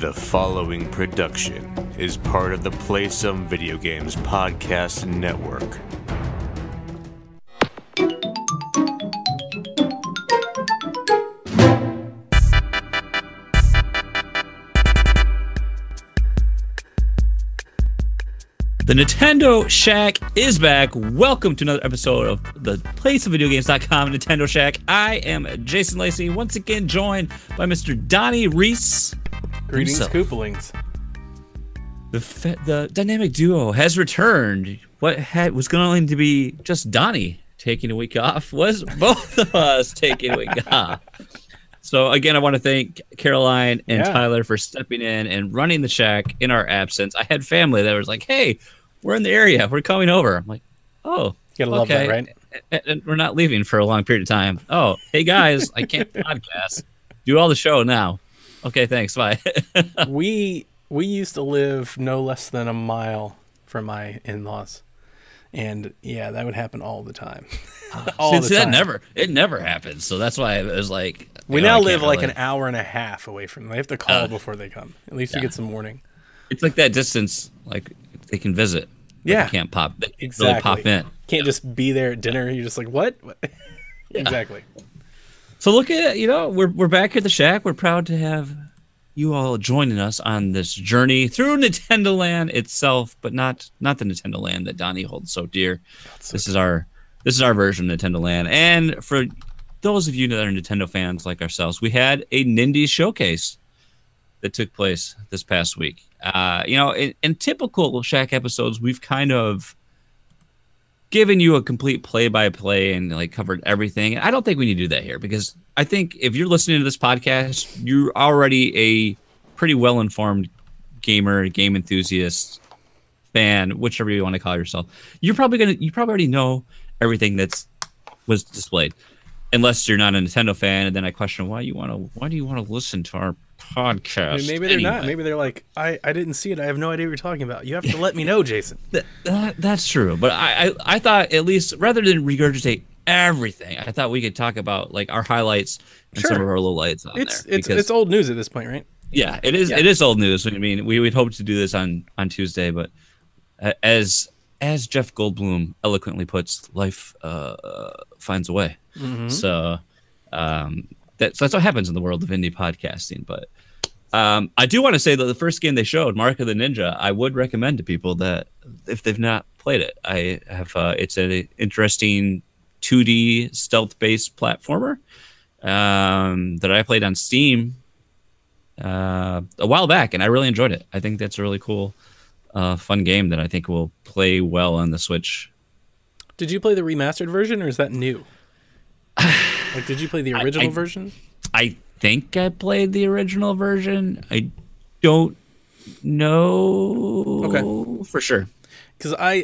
The following production is part of the Play Some Video Games podcast network. The Nintendo Shack is back. Welcome to another episode of the PlaySomeVideoGames.com Nintendo Shack. I am Jason Lacey, once again joined by Mr. Donnie Reese. Greetings, Koopalings. The dynamic duo has returned. What was going to be just Donnie taking a week off was both of us taking a week off. So again, I want to thank Caroline and Tyler for stepping in and running the shack in our absence. I had family that was like, "Hey, we're in the area. We're coming over." I'm like, "Oh, you gotta love that, right?" And we're not leaving for a long period of time. "Oh, hey guys, I can't podcast. Do all the show now." Okay, thanks. Bye. we used to live no less than a mile from my in-laws. And yeah, that would happen all the time. It never happens. So that's why it was like we now live like an hour and a half away from them. They have to call before they come. At least you get some warning. It's like that distance, like they can visit. Yeah, they can't pop. They exactly. Really pop in. Can't just be there at dinner. You're just like, what? Exactly. So look at we're back here at the shack. We're proud to have you all joining us on this journey through Nintendo Land itself, but not the Nintendo Land that Donnie holds so dear. This is our version of Nintendo Land. And for those of you that are Nintendo fans like ourselves, we had a Nindies showcase that took place this past week. In typical Shack episodes, we've kind of given you a complete play-by-play and like covered everything. I don't think we need to do that here because I think if you're listening to this podcast, you're already a pretty well-informed gamer, game enthusiast, fan, whichever you want to call yourself. You probably already know everything was displayed, unless you're not a Nintendo fan. And then I question why do you want to listen to our podcast? I mean, maybe they're not. Maybe they're like, I didn't see it. I have no idea what you're talking about. You have to let me know, Jason. That's true. But I thought at least rather than regurgitate everything, I thought we could talk about like our highlights and some of our lowlights on there. It's old news at this point, right? Yeah, it is. Yeah. It is old news. I mean, we would hope to do this on Tuesday, but as Jeff Goldblum eloquently puts, life finds a way. Mm-hmm. So that's what happens in the world of indie podcasting. But I do want to say that the first game they showed, Mark of the Ninja, I would recommend to people that if they've not played it, I have. It's an interesting 2D stealth-based platformer that I played on Steam a while back, and I really enjoyed it. I think that's a really cool, fun game that I think will play well on the Switch. Did you play the remastered version, or is that new? Like, did you play the original version? I think I played the original version. I don't know for sure. Because I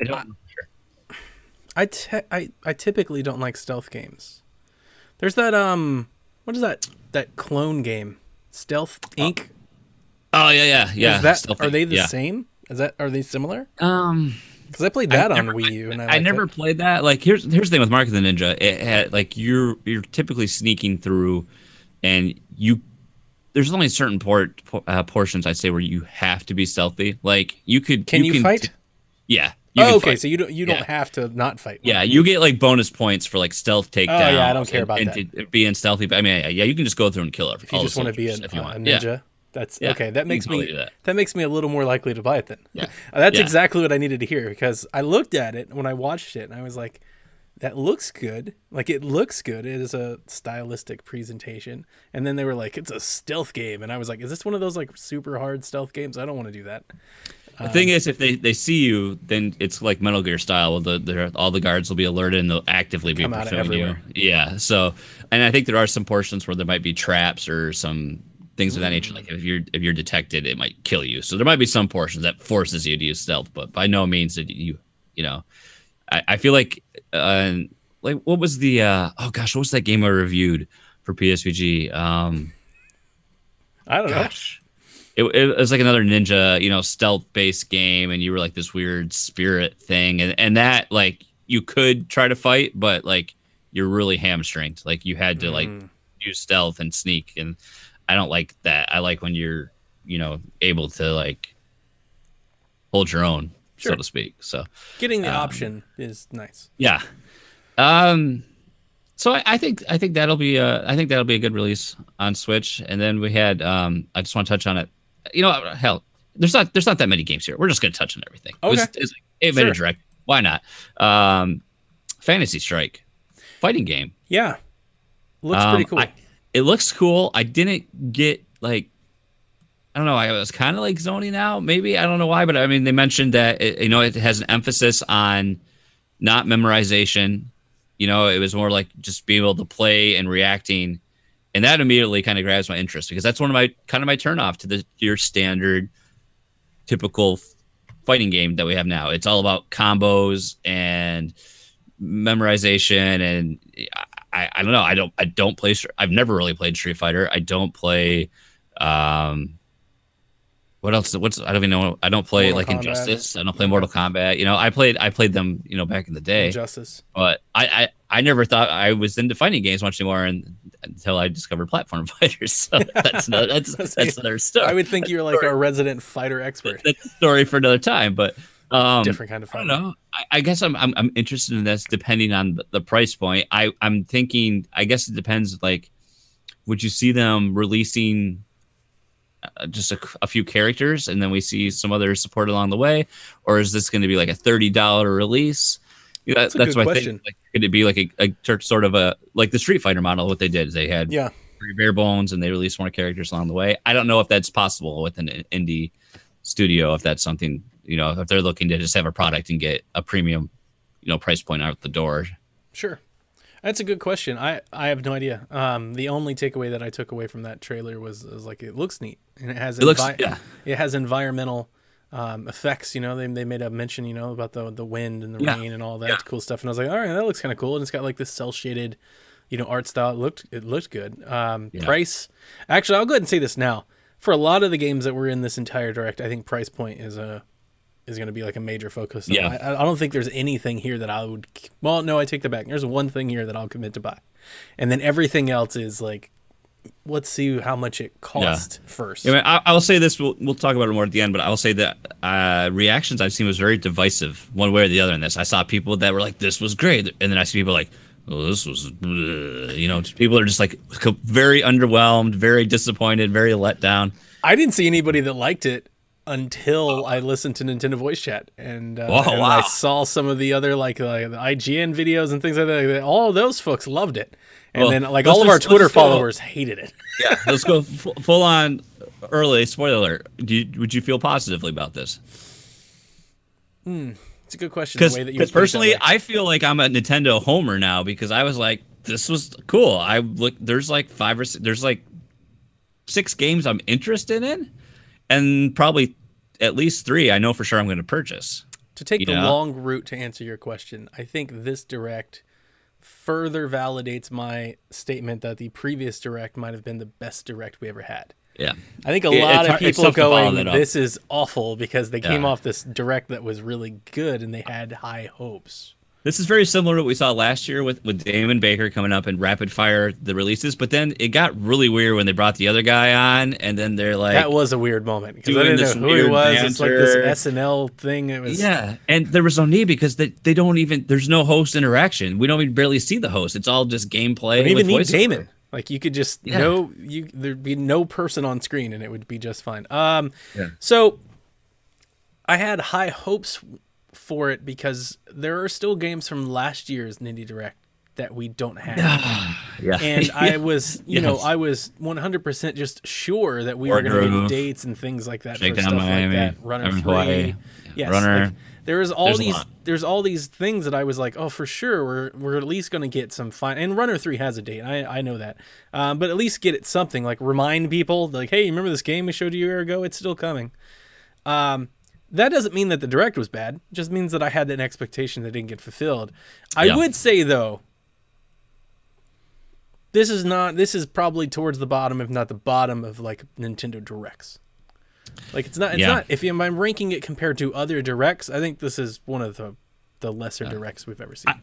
typically don't like stealth games. There's that what is that clone game? Stealth Inc. Oh yeah. Are they the same? Are they similar? Because I played that on Wii U, and I never played that. Like here's the thing with Mark of the Ninja. It had like you're typically sneaking through, and there's only certain portions I'd say where you have to be stealthy. Like you can fight? Yeah. Okay. So you don't have to not fight. Yeah, you get like bonus points for like stealth takedown. Oh yeah, I don't care about that. Being stealthy. But I mean, yeah, you can just go through and kill everything. If you just want to be a ninja. Yeah. That's okay. That makes me a little more likely to buy it then. Yeah. That's exactly what I needed to hear, because I looked at it when I watched it and I was like, that looks good. Like, it looks good. It is a stylistic presentation. And then they were like, it's a stealth game. And I was like, is this one of those like super hard stealth games? I don't want to do that. The thing is, if they see you, then it's like Metal Gear style. All the guards will be alerted and they'll actively be pursuing you. Yeah. So, and I think there are some portions where there might be traps or some things of that nature. Like if you're detected, it might kill you. So there might be some portions that forces you to use stealth, but by no means did I feel like what was the what was that game I reviewed for PSVG? I don't know. It was like another ninja, stealth-based game, and you were like this weird spirit thing, and that like you could try to fight, but like you're really hamstringed. Like you had to like use stealth and sneak, and I don't like that. I like when you're able to like hold your own, Sure. so to speak. So Getting the option is nice. yeah. So I think that'll be a good release on Switch. And then we had I just want to touch on it. Hell, there's not that many games here. We're just gonna touch on everything. Okay. It's like 8-minute direct. Why not? Fantasy Strike, fighting game. Yeah, looks pretty cool. It looks cool. I didn't get like, I don't know. I was kind of like zoning out. Maybe I don't know why, but I mean, they mentioned that it has an emphasis on not memorization. It was more like just being able to play and reacting, and that immediately kind of grabs my interest because that's one of my turnoff to your standard, typical fighting game that we have now. It's all about combos and memorization, and I don't know. I don't play. I've never really played Street Fighter. I don't play. What else? I don't even know. I don't play Mortal Kombat. Injustice. I don't play Mortal Kombat. I played them, back in the day. Injustice. But I never thought I was into fighting games much anymore until I discovered platform fighters. So that's another story. I would think you're like a resident fighter expert. That's a story for another time. But different kind of fighter. I don't know. I guess I'm interested in this depending on the price point. I'm thinking. I guess it depends. Like, would you see them releasing just a few characters and then we see some other support along the way, or is this going to be like a $30 release? That's what I think. Like, could it be like a sort of like the Street Fighter model? What they did is they had bare bones and they released more characters along the way. I don't know if that's possible with an indie studio, if that's something, if they're looking to just have a product and get a premium price point out the door. Sure. That's a good question. I have no idea. The only takeaway that I took away from that trailer was like it looks neat and it has environmental effects. They made a mention about the wind and the rain and all that cool stuff. And I was like, all right, that looks kind of cool. And it's got like this cel shaded art style. It looked good. Price. Actually, I'll go ahead and say this now. For a lot of the games that were in this entire direct, I think price point is going to be like a major focus. Yeah. I don't think there's anything here that I would. Well, no, I take that back. There's one thing here that I'll commit to buy, and then everything else is like, let's see how much it costs first. Yeah, I'll say this. We'll talk about it more at the end, but I will say that reactions I've seen was very divisive, one way or the other. In this, I saw people that were like, "This was great," and then I see people like, "Oh, this was," people are just like very underwhelmed, very disappointed, very let down. I didn't see anybody that liked it until I listened to Nintendo Voice Chat and I saw some of the other like the IGN videos and things like that. All of those folks loved it, and then like all of our Twitter followers hated it. Yeah, let's go full on early spoiler alert. Would you feel positively about this? It's a good question. Because personally, I feel like I'm a Nintendo homer now because I was like, this was cool. There's like 5 or 6, there's like 6 games I'm interested in, and probably at least 3 I know for sure I'm going to purchase. To take the long route to answer your question, I think this direct further validates my statement that the previous direct might have been the best direct we ever had. Yeah. I think a lot of people going, this is awful because they came off this direct that was really good and they had high hopes. This is very similar to what we saw last year with Damon Baker coming up and rapid fire the releases, but then it got really weird when they brought the other guy on, and then they're like, that was a weird moment because I didn't know who he was. Banter. It's like this SNL thing. It was and there was no need because they don't even. There's no host interaction. We don't even barely see the host. It's all just gameplay. We even need Damon. Like you could just there'd be no person on screen and it would be just fine. So I had high hopes for it because there are still games from last year's Nindie Direct that we don't have. And I was, I was 100% just sure that we were going to get dates and things like that for stuff like that. Runner 3. Yes. Runner. Like, there's all these things that I was like, oh, for sure, we're at least going to get some fun. And Runner 3 has a date. I know that. But at least get it something, like remind people, like, hey, remember this game we showed you a year ago? It's still coming. That doesn't mean that the direct was bad. It just means that I had an expectation that didn't get fulfilled. I would say, though, this is probably towards the bottom, if not the bottom of like Nintendo Directs. Like it's not if I'm ranking it compared to other directs, I think this is one of the lesser directs we've ever seen.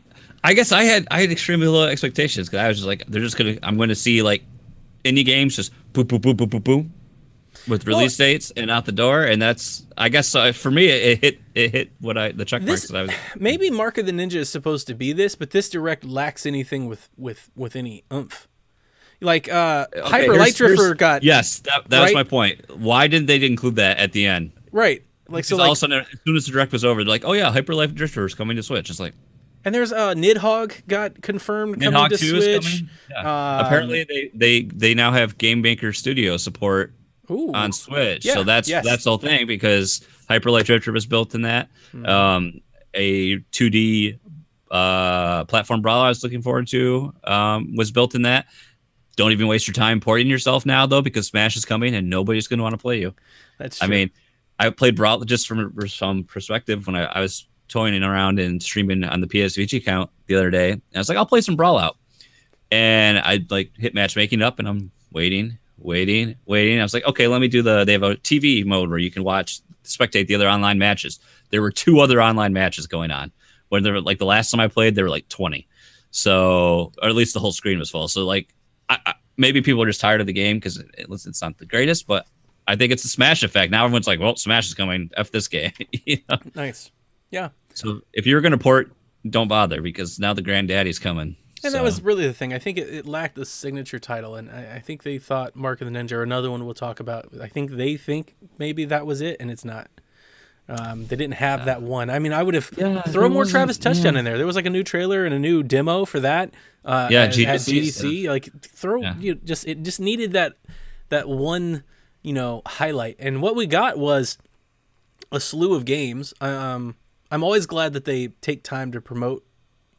I guess I had extremely low expectations because I was just like, I'm going to see like indie games just boom boom boom boom boom boom. with release dates and out the door, and that's, I guess, for me it hit what the check marks that I was. Maybe Mark of the Ninja is supposed to be this, but this direct lacks anything with any oomph. Like Hyper Light Drifter got. Yes, that was my point. Why didn't they include that at the end? Right. Like, so like, all of a sudden, as soon as the direct was over, they're like, "Oh yeah, Hyper Light Drifter is coming to Switch." It's like, and there's Nidhogg got confirmed coming to Switch. Yeah. Apparently, they now have Game Maker Studio support on Switch, so that's the whole thing, because Hyper Light Drifter was built in that. A 2D platform brawler I was looking forward to was built in that. Don't even waste your time porting yourself now, though, because Smash is coming and nobody's going to want to play you. That's true. I mean, I played Brawl just from some perspective when I was toying around and streaming on the PSVG account the other day. And I was like, I'll play some Brawl out. And I like hit matchmaking up, and I'm waiting. I was like, okay, let me do they have a TV mode where you can spectate the other online matches. There were 2 other online matches going on. When they were like, the last time I played, there were like 20. So, or at least the whole screen was full. So like, maybe people are just tired of the game because it's not the greatest, but I think it's the Smash effect. Now everyone's like, well, Smash is coming. F this game. You know? Nice. Yeah. So if you're going to port, don't bother, because now the granddaddy's coming. And that was really the thing. I think it lacked the signature title, and I think they thought Mark of the Ninja, or another one we'll talk about, I think they think maybe that was it, and it's not. They didn't have that one. I mean, I would have throw more Travis Touchdown in there. There was like a new trailer and a new demo for that. At GDC. Like it just needed that one, highlight. And what we got was a slew of games. I'm always glad that they take time to promote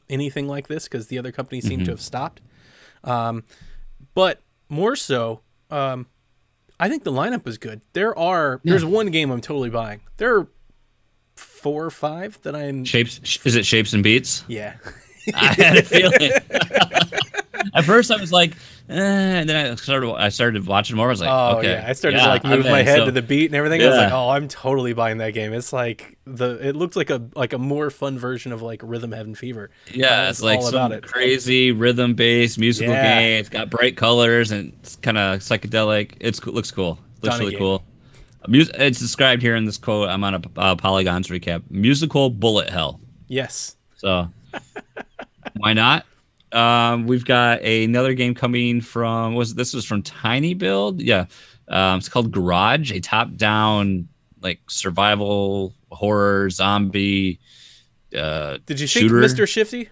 anything like this, because the other companies seem to have stopped. But more so, I think the lineup was good. There's one game I'm totally buying. There are 4 or 5 that I'm. Is it Shapes and Beats? Yeah. I had a feeling. At first, I was like, and then I started watching more. I was like, okay. Yeah. I started to like move my head to the beat and everything. I was like, oh, I'm totally buying that game. It's like it looks like a more fun version of like Rhythm Heaven Fever. Yeah, it's like some crazy rhythm-based musical game. It's got bright colors and it's kind of psychedelic. It looks cool. Looks really cool. It's described here in this quote. I'm on a Polygon's recap. Musical bullet hell. Yes. So why not? We've got another game coming from this was from Tiny Build. Yeah. It's called Garage, a top-down like survival horror zombie Did you shooter. think Mr. Shifty?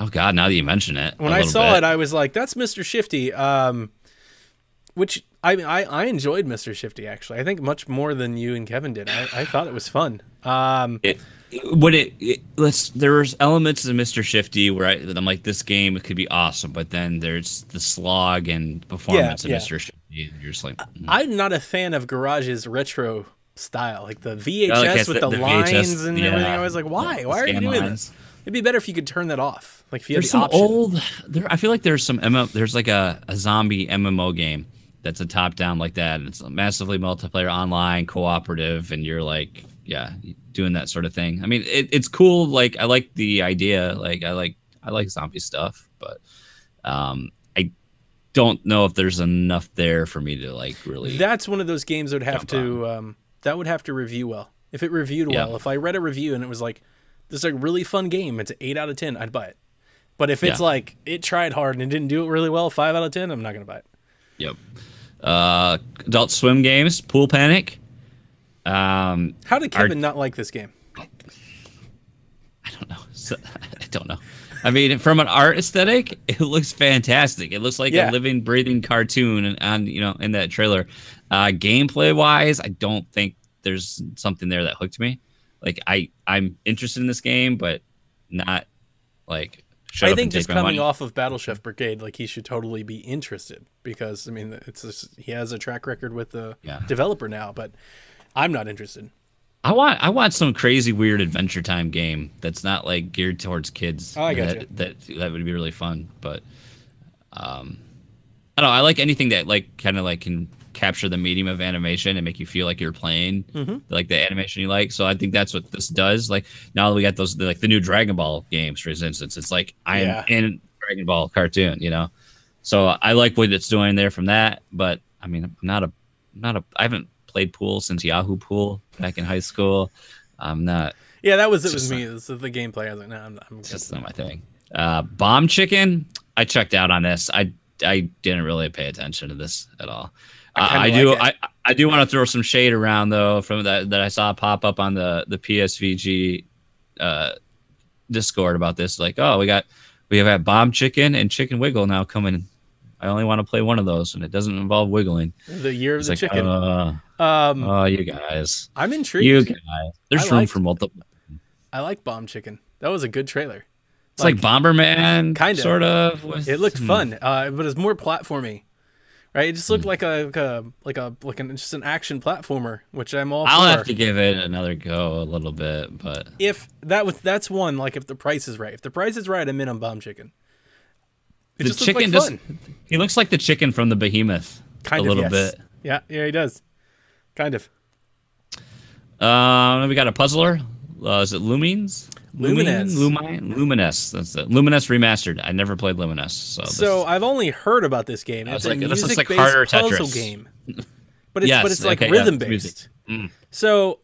Oh god, now that you mention it. When I saw it, I was like, that's Mr. Shifty. Which I enjoyed Mr. Shifty, actually. I think much more than you and Kevin did. I thought it was fun. There's elements of Mr. Shifty where I'm like, this game could be awesome, but then there's the slog and performance of Mr. Shifty, and you're just like, I'm not a fan of Garage's retro style, like the VHS with the lines VHS, and everything. I was like, why? Why are you doing this? It'd be better if you could turn that off. Like if you had the option. I feel like there's there's like a zombie MMO game that's a top down like that, and it's massively multiplayer, online, cooperative, and you're like, doing that sort of thing. I mean, it's cool. Like I like the idea. Like I like zombie stuff, but I don't know if there's enough there for me to like really. That's one of those games that would have to review well. If it reviewed well, if I read a review and it was like, this is a really fun game, it's an 8 out of 10, I'd buy it. But if it's like it tried hard and it didn't do it really well, 5 out of 10, I'm not gonna buy it. Yep. Adult Swim games, Pool Panic. How did Kevin not like this game? I don't know. I don't know. I mean, from an art aesthetic, it looks fantastic. It looks like a living, breathing cartoon, in that trailer. Gameplay wise, I don't think there's something there that hooked me. Like I'm interested in this game, but not like. I think just coming off of Battle Chef Brigade, like he should totally be interested, because I mean he has a track record with the developer now, but I'm not interested. I want some crazy weird Adventure Time game that's not like geared towards kids. Oh, I got you. That would be really fun, but I don't know. I like anything that like kind of like can capture the medium of animation and make you feel like you're playing like the animation you like. So I think that's what this does. Like now we got those like the new Dragon Ball games, for instance. It's like I am in Dragon Ball cartoon, So I like what it's doing there from that. But I mean, I'm not a I haven't played pool since Yahoo Pool back in high school. I'm not. Yeah, that was it. Was me. This is the gameplay. I was like, no, I'm It's just not my thing. Bomb Chicken. I checked out on this. I didn't really pay attention to this at all. I do want to throw some shade around though from that I saw pop up on the PSVG Discord about this. Like, oh, we have had Bomb Chicken and Chicken Wiggle now coming. I only want to play one of those, and it doesn't involve wiggling. The year of the like, chicken. Oh, you guys. I'm intrigued. You guys. There's room for multiple. I like Bomb Chicken. That was a good trailer. It's like Bomberman, kind of. Sort of. It looked fun, but it's more platformy, right? It just looked like just an action platformer, which I'm all for. I'll have to give it another go a little bit, but that's one. Like if the price is right, I'm in on Bomb Chicken. It the just chicken looks like fun. He looks like the chicken from the Behemoth, a little bit. Yeah, he does. Kind of. We got a puzzler. Is it Lumines? Lumines. Lumines. That's it. Lumines Remastered. I never played Lumines. So I've only heard about this game. It's a music-based puzzle game. But it's like rhythm-based. So,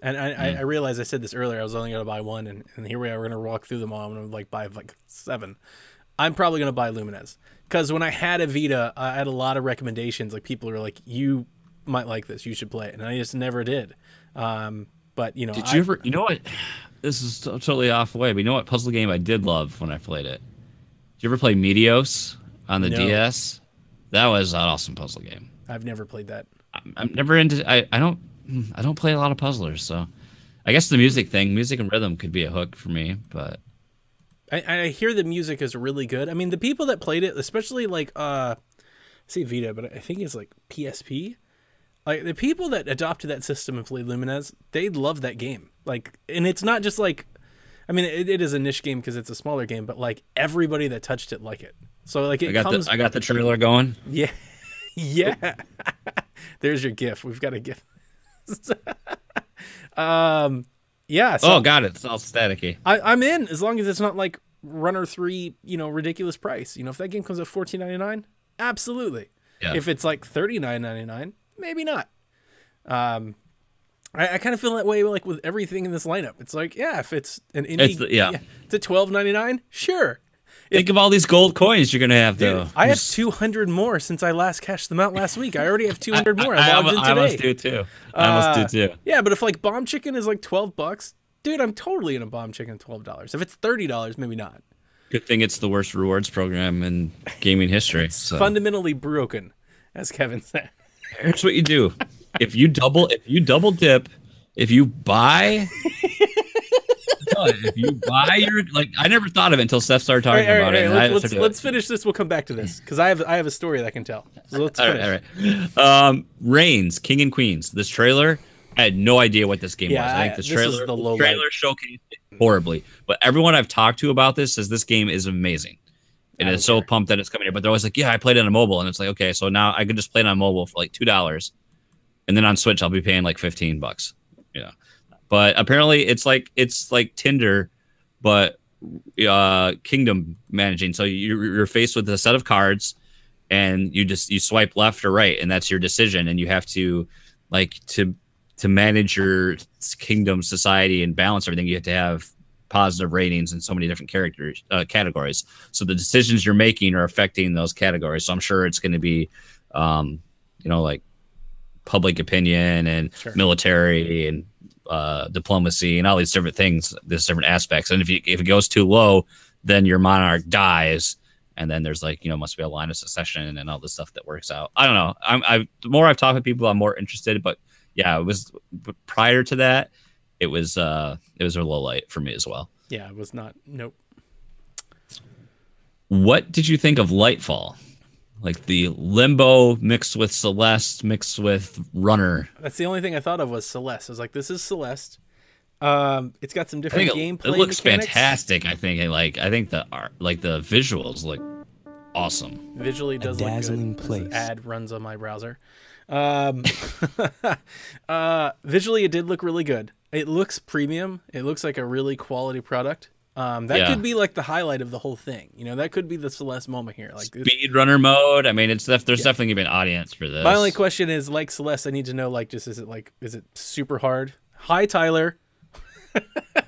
and I realized I said this earlier. I was only going to buy one, and here we are. We're going to walk through them all. I'm going to buy 7. I'm probably going to buy Lumines. Because when I had a Vita, I had a lot of recommendations. Like people were like, you might like this. You should play it. And I just never did. But, you know. Did you ever, you know what? This is totally off the way, but you know what puzzle game I did love when I played it? Did you ever play Meteos on the DS? That was an awesome puzzle game. I've never played that. I'm never into. I don't play a lot of puzzlers, so I guess the music and rhythm could be a hook for me. But I hear the music is really good. I mean, the people that played it, especially like I say Vita, but I think it's like PSP. Like the people that adopted that system and played Lumines, they love that game. Like, and it's not just like, I mean, it is a niche game because it's a smaller game, but like everybody that touched it like it. So like I got the trailer going. Yeah, yeah. There's your GIF. We've got a GIF. Yeah. So got it. It's all staticky. I'm in as long as it's not like Runner 3, ridiculous price. If that game comes at $14.99, absolutely. Yeah. If it's like $39.99, maybe not. I kind of feel that way like with everything in this lineup. It's like, yeah, if it's an indie, it's at $12.99, sure. Think of all these gold coins you're gonna have, though. I have 200 more since I last cashed them out last week. I already have 200 more. I logged in today. I almost do too. Yeah, but if like Bomb Chicken is like $12, dude, I'm totally in a Bomb Chicken $12. If it's $30, maybe not. Good thing it's the worst rewards program in gaming history. It's fundamentally broken, as Kevin said. Here's what you do: if you double dip, if you buy your I never thought of it until Steph started talking about it. Let's finish this. We'll come back to this because I have a story that I can tell. So let's finish. All right. Reigns, King and Queens. This trailer, I had no idea what this game was. I think the trailer showcased it horribly. But everyone I've talked to about this says this game is amazing. And it's so pumped that it's coming here. But they're always like, yeah, I played it on mobile. And it's like, okay, so now I could just play it on mobile for like $2. And then on Switch, I'll be paying like $15. Yeah. But apparently it's like Tinder, but kingdom managing. So you're faced with a set of cards and you swipe left or right, and that's your decision. And you have to to manage your kingdom society and balance everything, you have to have positive ratings in so many different categories. So the decisions you're making are affecting those categories. So I'm sure it's going to be, like public opinion and military and diplomacy and all these different things, these different aspects. And if it goes too low, then your monarch dies. And then there's must be a line of succession and all this stuff that works out. I don't know. The more I've talked to people, I'm more interested. But yeah, but prior to that, it was a low light for me as well. Yeah, it was not. Nope. What did you think of Lightfall? Like the Limbo mixed with Celeste mixed with Runner. That's the only thing I thought of was Celeste. I was like, this is Celeste. It's got some different gameplay. It looks mechanics. fantastic. I think the art, the visuals look awesome. Visually does look dazzling good. place. This ad runs on my browser. Visually, it did look really good. It looks premium. It looks like a really quality product. That could be like the highlight of the whole thing. You know, that could be the Celeste moment here. Like speedrunner mode. I mean, there's definitely gonna be an audience for this. My only question is, like Celeste, I need to know, like, just is it super hard? Hi, Tyler.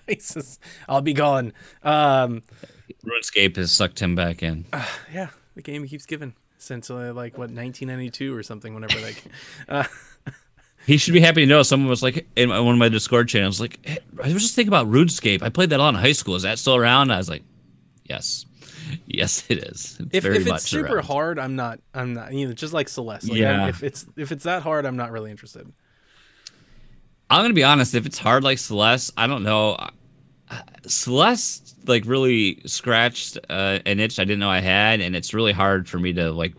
He says, I'll be gone. RuneScape has sucked him back in. Yeah, the game he keeps giving since like what 1992 or something. Whenever he should be happy to know. Someone was like in one of my Discord channels, like, hey, I was just thinking about RuneScape. I played that a lot in high school. Is that still around? I was like, yes, it is. If it's super hard, I'm not. You know, just like Celeste. Like, yeah. If it's that hard, I'm not really interested. I'm gonna be honest. If it's hard like Celeste, I don't know. Celeste like really scratched an itch I didn't know I had, and it's really hard for me to like.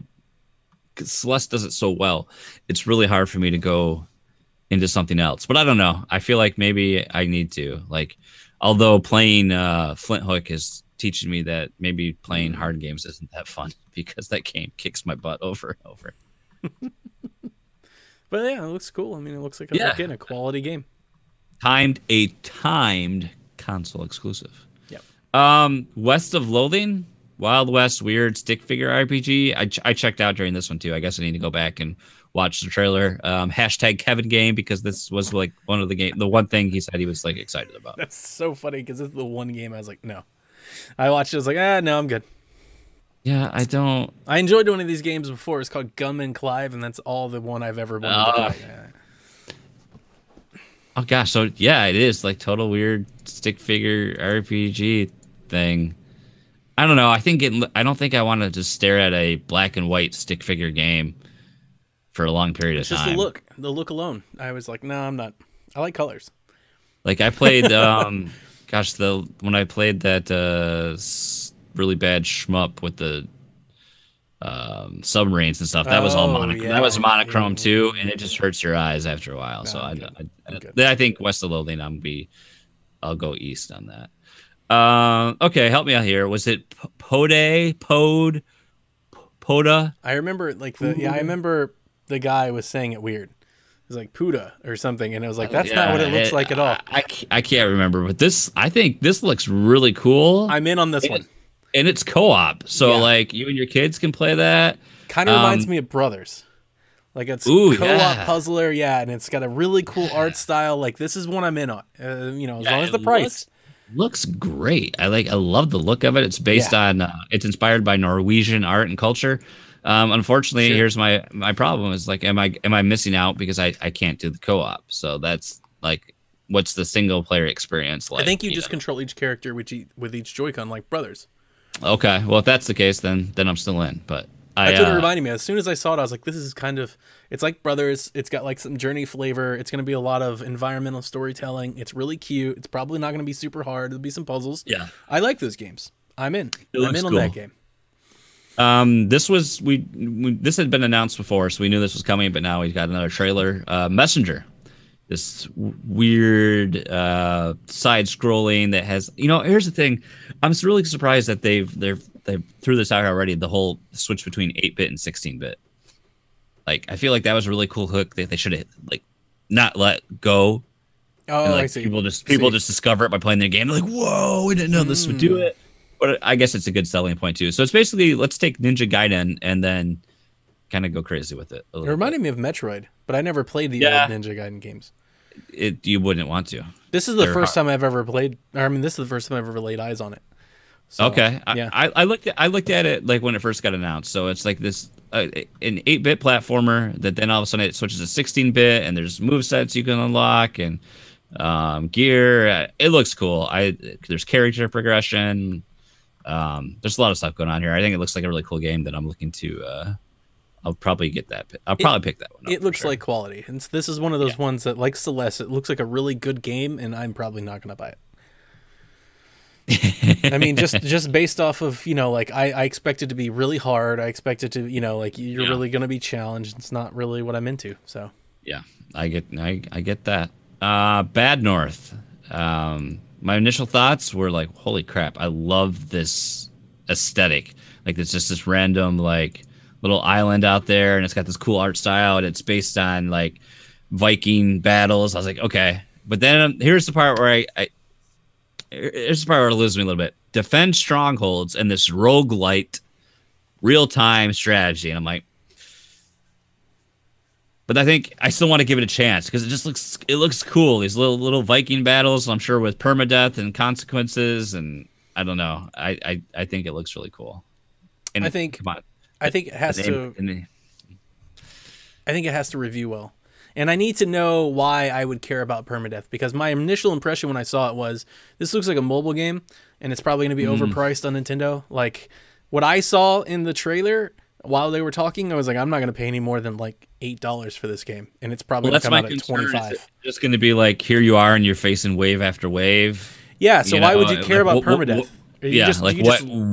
'Cause Celeste does it so well. It's really hard for me to go into something else. But I don't know. I feel like maybe I need to. Like, although playing Flint Hook is teaching me that maybe playing hard games isn't that fun because that game kicks my butt over and over. But yeah, it looks cool. I mean, it looks like again a quality game. Timed console exclusive. Yep. West of Loathing, Wild West weird stick figure RPG. I checked out during this one too. I guess I need to go back and watch the trailer. Hashtag Kevin game, because this was like the one thing he said he was like excited about. That's so funny because it's the one game I was like, no. I watched it. I was like, no, I'm good. Yeah, I enjoyed one of these games before. It's called Gum and Clive, and that's all the one I've ever wanted to play. Oh gosh, so yeah, it is like total weird stick figure RPG thing. I don't know. I don't think I want to just stare at a black and white stick figure game for a long period of time. Just the look alone. I was like, no, I'm not. I like colors. Like I played, when I played that really bad shmup with the submarines and stuff, that was all monochrome. That was monochrome too, and it just hurts your eyes after a while. So I think West of Loathing, I'll go east on that. Okay, help me out here. Was it Poda? I remember I remember the guy was saying it weird. It was like Puda or something, and it was like that's not what it looks like at all. I can't remember, but I think this looks really cool. I'm in on this one. And it's co-op, so like you and your kids can play that. Kind of reminds me of Brothers. Like it's co-op puzzler, and it's got a really cool art style. Like this is one I'm in on. As long as the price. Looks great. I love the look of it. It's based on it's inspired by Norwegian art and culture. Unfortunately, here's my problem is like am I missing out because I can't do the co-op. So that's like what's the single player experience like? I think you just control each character with each Joy-Con like Brothers. Okay. Well, if that's the case then I'm still in, but that's what it reminded me. As soon as I saw it, I was like, this is it's like Brothers. It's got like some Journey flavor. It's going to be a lot of environmental storytelling. It's really cute. It's probably not going to be super hard. There'll be some puzzles. Yeah. I like those games. I'm in. I'm in on that game. This had been announced before, so we knew this was coming, but now we've got another trailer. Messenger. This weird side-scrolling that has, here's the thing. I'm really surprised that they threw this out already, the whole switch between 8-bit and 16-bit. Like, I feel like that was a really cool hook that they should have, like, not let go. Oh, and, like, I see. People just discover it by playing their game. They're like, whoa, we didn't know this would do it. But I guess it's a good selling point, too. So it's basically, let's take Ninja Gaiden and then kind of go crazy with it. It reminded me of Metroid, but I never played the old Ninja Gaiden games. You wouldn't want to. This is the first time I've ever played. This is the first time I've ever laid eyes on it. So, okay. I looked at it like when it first got announced. So it's like this an 8-bit platformer that then all of a sudden it switches to 16-bit, and there's movesets you can unlock and gear. It looks cool. There's character progression. There's a lot of stuff going on here. I think it looks like a really cool game that I'm looking to. I'll probably get that. I'll probably pick that one up. It looks like quality. And this is one of those ones that, like Celeste, it looks like a really good game, and I'm probably not going to buy it. I mean, just based off of, like, I expect it to be really hard. I expect it to, like, you're really going to be challenged. It's not really what I'm into, so. Yeah, I get that. Bad North. My initial thoughts were like, holy crap, I love this aesthetic. Like, it's just this random, like, little island out there, and it's got this cool art style, and it's based on like Viking battles. I was like, okay, but then here's the part where here's the part where it loses me a little bit. Defend strongholds and this roguelite real-time strategy. And I'm like, but I think I still want to give it a chance because it looks cool. These little Viking battles, I'm sure, with permadeath and consequences, and I don't know. I think it looks really cool. And I think it has to. I think it has to review well. And I need to know why I would care about permadeath, because my initial impression when I saw it was, this looks like a mobile game, and it's probably going to be overpriced on Nintendo. Like, what I saw in the trailer while they were talking, I was like, I'm not going to pay any more than like $8 for this game, and it's probably going to come out at $25. It's just going to be like, here you are, and you're facing wave after wave. Yeah, so why would you care about permadeath?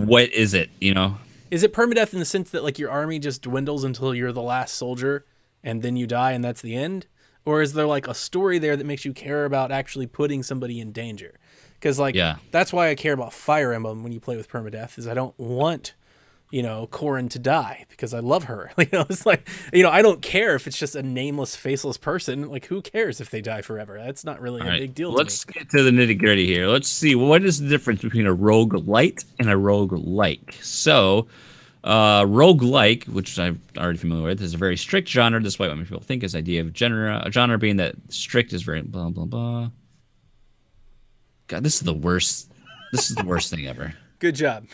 What is it, you know? Is it permadeath in the sense that like your army just dwindles until you're the last soldier, and then you die and that's the end? Or is there like a story there that makes you care about actually putting somebody in danger? Because like, that's why I care about Fire Emblem when you play with permadeath, is I don't want, you know, Corrin to die because I love her. You know, it's like, you know, I don't care if it's just a nameless, faceless person. Like, who cares if they die forever? That's not really a big deal to me. Let's get to the nitty gritty here. Let's see, what is the difference between a roguelite and a roguelike? So, roguelike, which I'm already familiar with, is a very strict genre, despite what many people think is idea of a genre being that strict is very blah blah blah. God, this is the worst. This is the worst thing ever. Good job.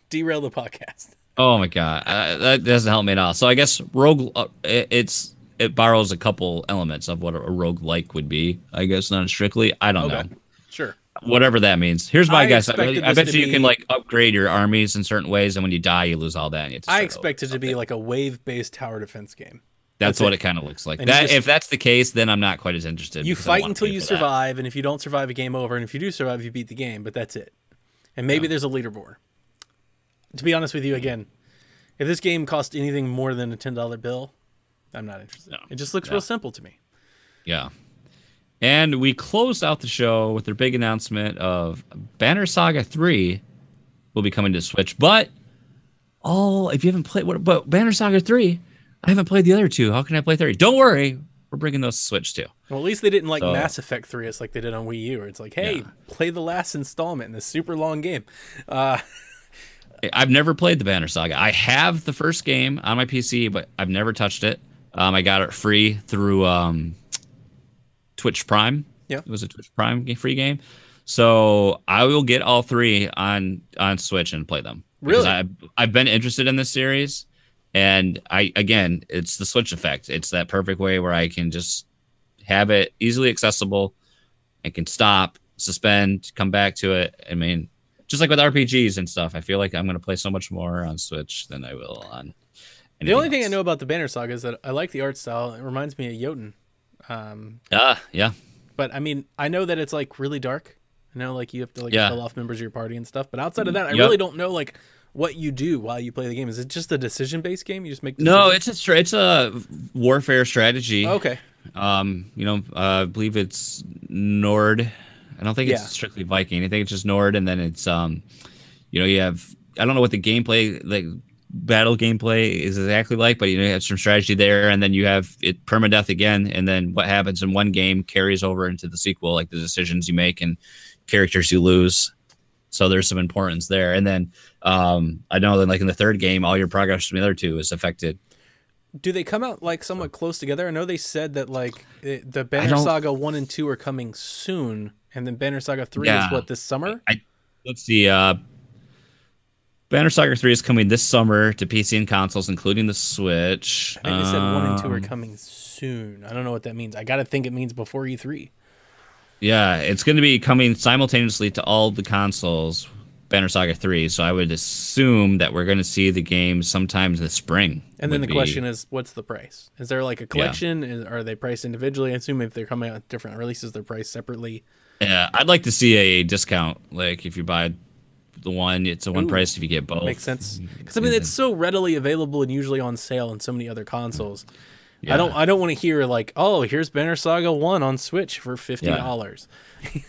Derail the podcast. Oh my god, that doesn't help me at all. So I guess it borrows a couple elements of what a roguelike would be. I guess not strictly. I don't know. Sure. Whatever that means. Here's my guess. I bet you can like upgrade your armies in certain ways, and when you die, you lose all that. And I expect it to be like a wave-based tower defense game. That's what it kind of looks like. If that's the case, then I'm not quite as interested. You fight until you survive, and if you don't survive, a game over. And if you do survive, you beat the game. But that's it. And maybe there's a leaderboard. To be honest with you, again, if this game cost anything more than a $10 bill, I'm not interested. No. It just looks real simple to me. Yeah. And we closed out the show with their big announcement of Banner Saga 3 will be coming to Switch. But, if you haven't played... But Banner Saga 3, I haven't played the other two. How can I play 3? Don't worry. We're bringing those to Switch, too. Well, at least they didn't like Mass Effect 3 us like they did on Wii U. Where it's like, hey, play the last installment in this super long game. I've never played the Banner Saga. I have the first game on my PC, but I've never touched it. I got it free through... Twitch Prime. Yeah, it was a Twitch Prime free game, so I will get all 3 on Switch and play them. Really, I've been interested in this series, and it's the Switch effect. It's that perfect way where I can just have it easily accessible. I can stop, suspend, come back to it. I mean, just like with RPGs and stuff, I feel like I'm going to play so much more on Switch than I will on. The only thing I know about the Banner Saga is that I like the art style. It reminds me of Jotun. Yeah. But I mean, I know that it's like really dark. I know like you have to like kill off members of your party and stuff. But outside of that, I really don't know like what you do while you play the game. Is it just a decision-based game? You just make decisions? No, it's a warfare strategy. Okay. I believe it's Nord. I don't think it's strictly Viking. I think it's just Nord, and then it's you have, I don't know what the gameplay like battle gameplay is exactly like, but you have some strategy there, and then you have it permadeath again, and then what happens in one game carries over into the sequel, like the decisions you make and characters you lose. So there's some importance there. And then I know that like in the third game, all your progress from the other two is affected. Do they come out like somewhat close together? I know they said that like the Banner Saga 1 and 2 are coming soon, and then Banner Saga 3 is what, this summer? Let's see. Banner Saga 3 is coming this summer to PC and consoles, including the Switch. I think they said 1 and 2 are coming soon. I don't know what that means. I got to think it means before E3. Yeah, it's going to be coming simultaneously to all the consoles, Banner Saga 3, so I would assume that we're going to see the game sometime in the spring. And then the question is, what's the price? Is there like a collection? Are they priced individually? I assume if they're coming out with different releases, they're priced separately. Yeah, I'd like to see a discount. Like if you buy the one, it's a one price if you get both. Makes sense. Because I mean, it's so readily available and usually on sale on so many other consoles. Yeah. I don't want to hear like, oh, here's Banner Saga 1 on Switch for $50.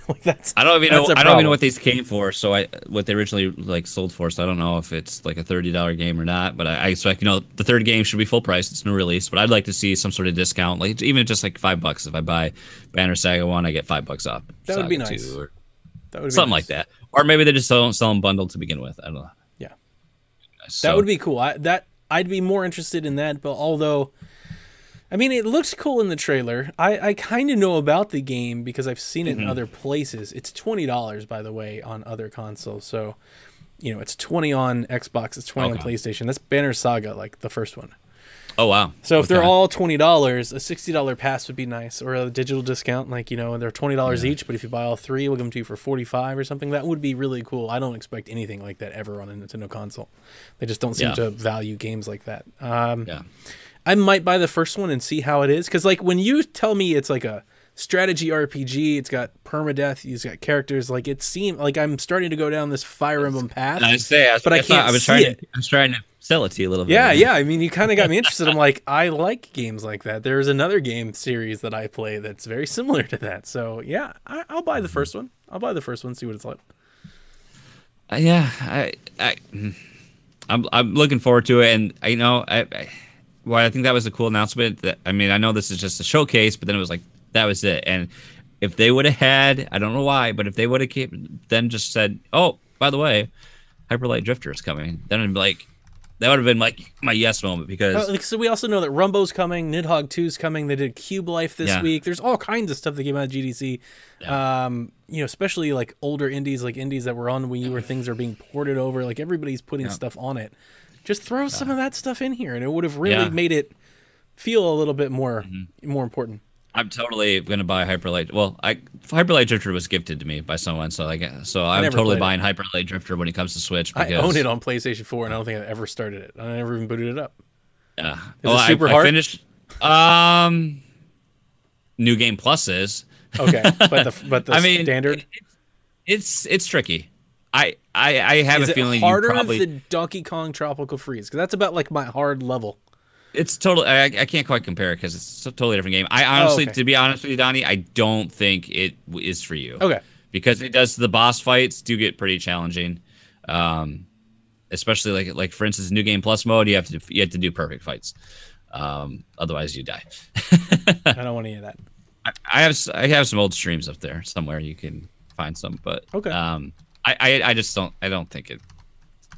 Like I don't even know what these came for. So what they originally like sold for. So I don't know if it's like a $30 game or not. But I expect the third game should be full price. It's new release. But I'd like to see some sort of discount, like even just like $5. If I buy Banner Saga 1, I get $5 off. That would be nice. That would be something nice. like that. Or maybe they just don't sell them bundled to begin with. I don't know. Yeah, So, that would be cool. I'd be more interested in that. But although, I mean, it looks cool in the trailer. I kind of know about the game because I've seen it in other places. It's $20, by the way, on other consoles. So, it's 20 on Xbox. It's 20 on PlayStation. That's Banner Saga, like the first one. Oh wow! So if they're all $20, a $60 pass would be nice, or a digital discount, like they're $20 each. But if you buy all three, we'll give them to you for $45 or something. That would be really cool. I don't expect anything like that ever on a Nintendo console. They just don't seem to value games like that. I might buy the first one and see how it is, because like when you tell me it's like a strategy RPG, it's got permadeath, it's got characters, like it seemed like I'm starting to go down this Fire Emblem path. I was trying to sell it to you a little bit. Yeah. I mean, you kind of got me interested. I'm like, I like games like that. There's another game series that I play that's very similar to that. So yeah, I'll buy the first one. See what it's like. I'm looking forward to it, and I think that was a cool announcement. I know this is just a showcase, but then it was like that was it. And if they would have had, I don't know why, but if they would have then just said, oh, by the way, Hyper Light Drifter is coming, then I'd be like, that would have been like my yes moment, because so we also know that Rumbo's coming, Nidhogg 2's coming. They did Cube Life this week. There's all kinds of stuff that came out of GDC. Especially like older indies, like indies that were on Wii U, where things are being ported over. Like everybody's putting stuff on it. Just throw some of that stuff in here, and it would have really made it feel a little bit more important. I'm totally gonna buy Hyper Light. Well, Hyper Light Drifter was gifted to me by someone, so I'm totally buying Hyper Light Drifter when it comes to Switch. Because I own it on PlayStation 4, and I don't think I've ever started it. I never even booted it up. Yeah, is it super hard? I finished. New Game Plus is okay, but the standard. It's tricky. I have a feeling harder you probably than Donkey Kong Tropical Freeze, because that's about like my hard level. It's totally. I can't quite compare it because it's a totally different game. I honestly, to be honest with you, Donnie, I don't think it is for you. Okay. Because the boss fights do get pretty challenging, especially like for instance, New Game Plus mode. You have to do perfect fights, otherwise you die. I don't want any of that. I have some old streams up there somewhere. You can find some, but okay. I just don't. I don't think it.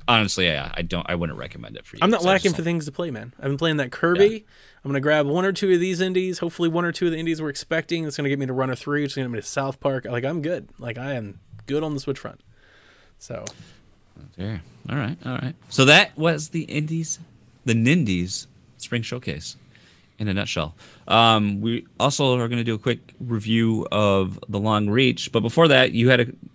Honestly, I wouldn't recommend it for you. I'm not lacking for things to play, man. I've been playing that Kirby. Yeah. I'm gonna grab one or two of these indies. Hopefully, one or two of the indies we're expecting. It's gonna get me to Runner 3. It's gonna get me to South Park. Like I'm good. Like I am good on the Switch front. So. Okay. All right. So that was the Nindies Spring Showcase, in a nutshell. We also are gonna do a quick review of the Long Reach, but before that,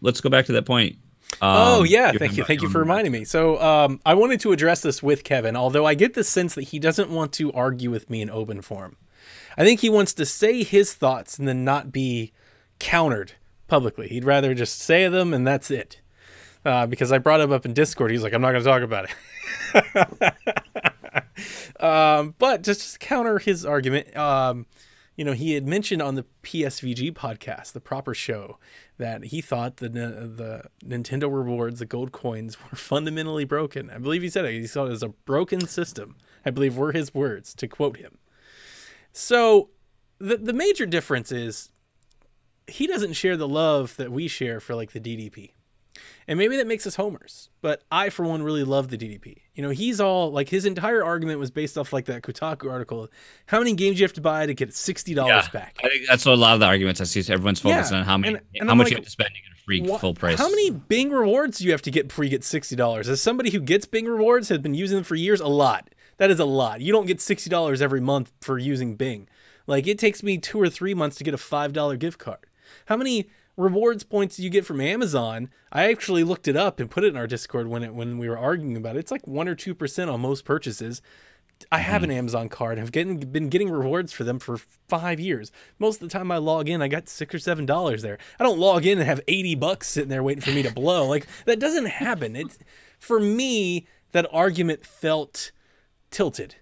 let's go back to that point. Thank you for reminding me. So I wanted to address this with Kevin, although I get the sense that he doesn't want to argue with me in open forum. I think he wants to say his thoughts and then not be countered publicly. He'd rather just say them and that's it. Because I brought him up in Discord. He's like, I'm not going to talk about it. But just to counter his argument, he had mentioned on the PSVG podcast, the proper show, that he thought the Nintendo rewards, the gold coins, were fundamentally broken. I believe he said it. He saw it as a broken system. I believe were his words, to quote him. So the major difference is he doesn't share the love that we share for like the DDP. And maybe that makes us homers, but I, for one, really love the DDP. He's all like, his entire argument was based off like that Kotaku article. How many games you have to buy to get $60 back? I think that's what a lot of the arguments I see. Everyone's focusing on how much you have to spend to get a free full price. How many Bing rewards do you have to get before you get $60? As somebody who gets Bing rewards, has been using them for years, a lot. That is a lot. You don't get $60 every month for using Bing. Like, it takes me 2 or 3 months to get a $5 gift card. How many rewards points you get from Amazon? I actually looked it up and put it in our Discord when we were arguing about it. It's like 1 or 2% on most purchases. I have an Amazon card. I've been getting rewards for them for 5 years. Most of the time I log in, I got $6 or $7 there. I don't log in and have $80 sitting there waiting for me to blow. Like, that doesn't happen. For me, that argument felt tilted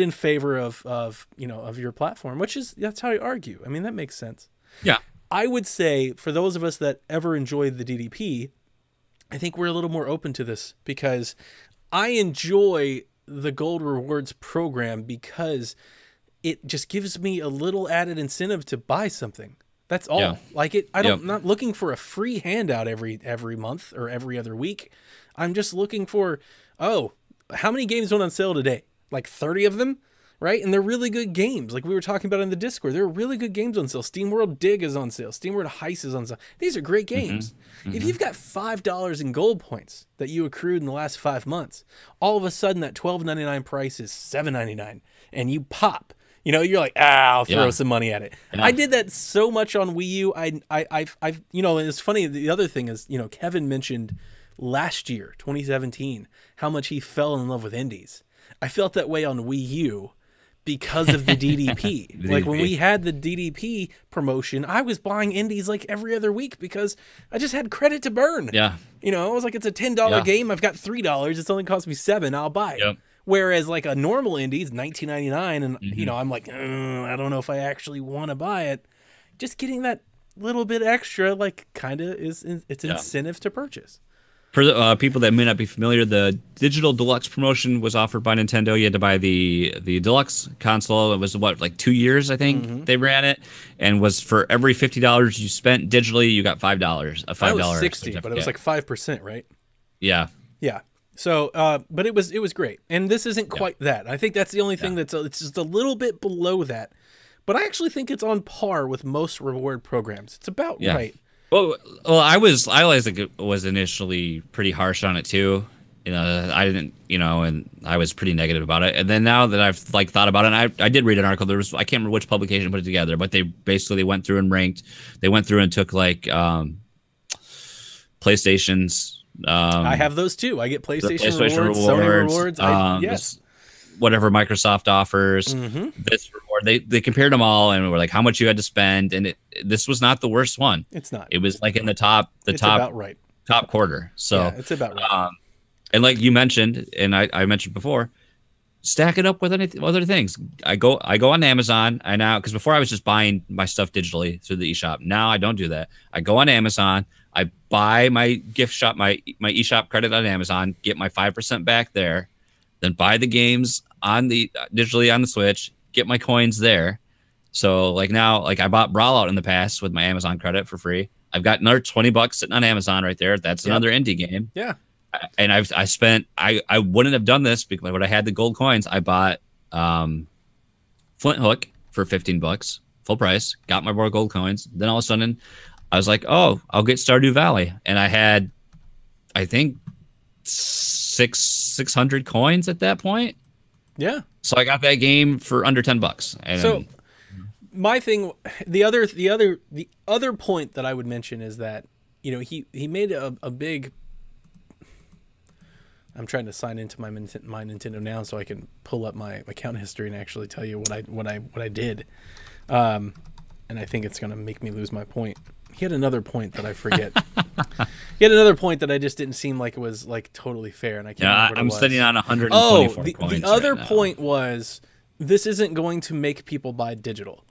in favor of your platform, that's how I argue. I mean, that makes sense. Yeah. I would say for those of us that ever enjoyed the DDP, I think we're a little more open to this, because I enjoy the Gold Rewards program because it just gives me a little added incentive to buy something. That's all. Yeah. Like I'm not looking for a free handout every month or every other week. I'm just looking for, how many games went on sale today? Like 30 of them, right? And they're really good games. Like we were talking about in the Discord, there are really good games on sale. SteamWorld Dig is on sale. SteamWorld Heist is on sale. These are great games. If you've got $5 in gold points that you accrued in the last 5 months, all of a sudden that $12.99 price is $7.99, and you pop. You're like, I'll throw some money at it. Yeah. I did that so much on Wii U. I've and it's funny. The other thing is, Kevin mentioned last year, 2017, how much he fell in love with indies. I felt that way on Wii U because of the DDP. Like when we had the DDP promotion, I was buying indies like every other week because I just had credit to burn. Yeah. I was like, it's a $10 game. I've got $3. It's only cost me $7. I'll buy it. Yep. Whereas like a normal indie is $19.99, and I'm like, I don't know if I actually want to buy it. Just getting that little bit extra, like, kind of it's incentive to purchase. For the people that may not be familiar, the Digital Deluxe promotion was offered by Nintendo. You had to buy the Deluxe console. It was like 2 years, I think they ran it, and was for every $50 you spent digitally, you got $5. A $5. That was 60, but it was like 5%, right? Yeah. Yeah. So, but it was great, and this isn't quite that. I think that's the only thing it's just a little bit below that, but I actually think it's on par with most reward programs. It's about right. Well, I was initially pretty harsh on it too. I didn't, and I was pretty negative about it. And then now that I've thought about it, and I did read an article. I can't remember which publication put it together, but they basically went through and ranked. They went through and took PlayStation's. I have those too. I get PlayStation rewards, Sony rewards. Yes. Whatever Microsoft offers, this reward. They compared them all and were like how much you had to spend, and this was not the worst one. It's not. It was like in the top about right. top quarter. So it's about right. And like you mentioned, and I mentioned before, stack it up with other things. I go on Amazon. I now, because before I was just buying my stuff digitally through the eShop. Now I don't do that. I go on Amazon. I buy my gift shop, my eShop credit on Amazon, get my 5% back there, then buy the games digitally on the Switch, get my coins there. So like now, like I bought Brawlout in the past with my Amazon credit for free. I've got another $20 sitting on Amazon right there. That's another indie game. Yeah. And I wouldn't have done this because when I had the gold coins, I bought Flint Hook for $15, full price, got my more gold coins. Then all of a sudden I was like, oh, I'll get Stardew Valley. And I had, I think, 600 coins at that point. Yeah. So I got that game for under $10. And so my thing, the other point that I would mention is that, he made a big, I'm trying to sign into my Nintendo now so I can pull up my account history and actually tell you what I did. And I think it's going to make me lose my point. He had another point that I forget. He had another point that I just didn't seem like it was like totally fair, and I can't remember what it was. I'm sitting on 124 coins. The other point was this isn't going to make people buy digital.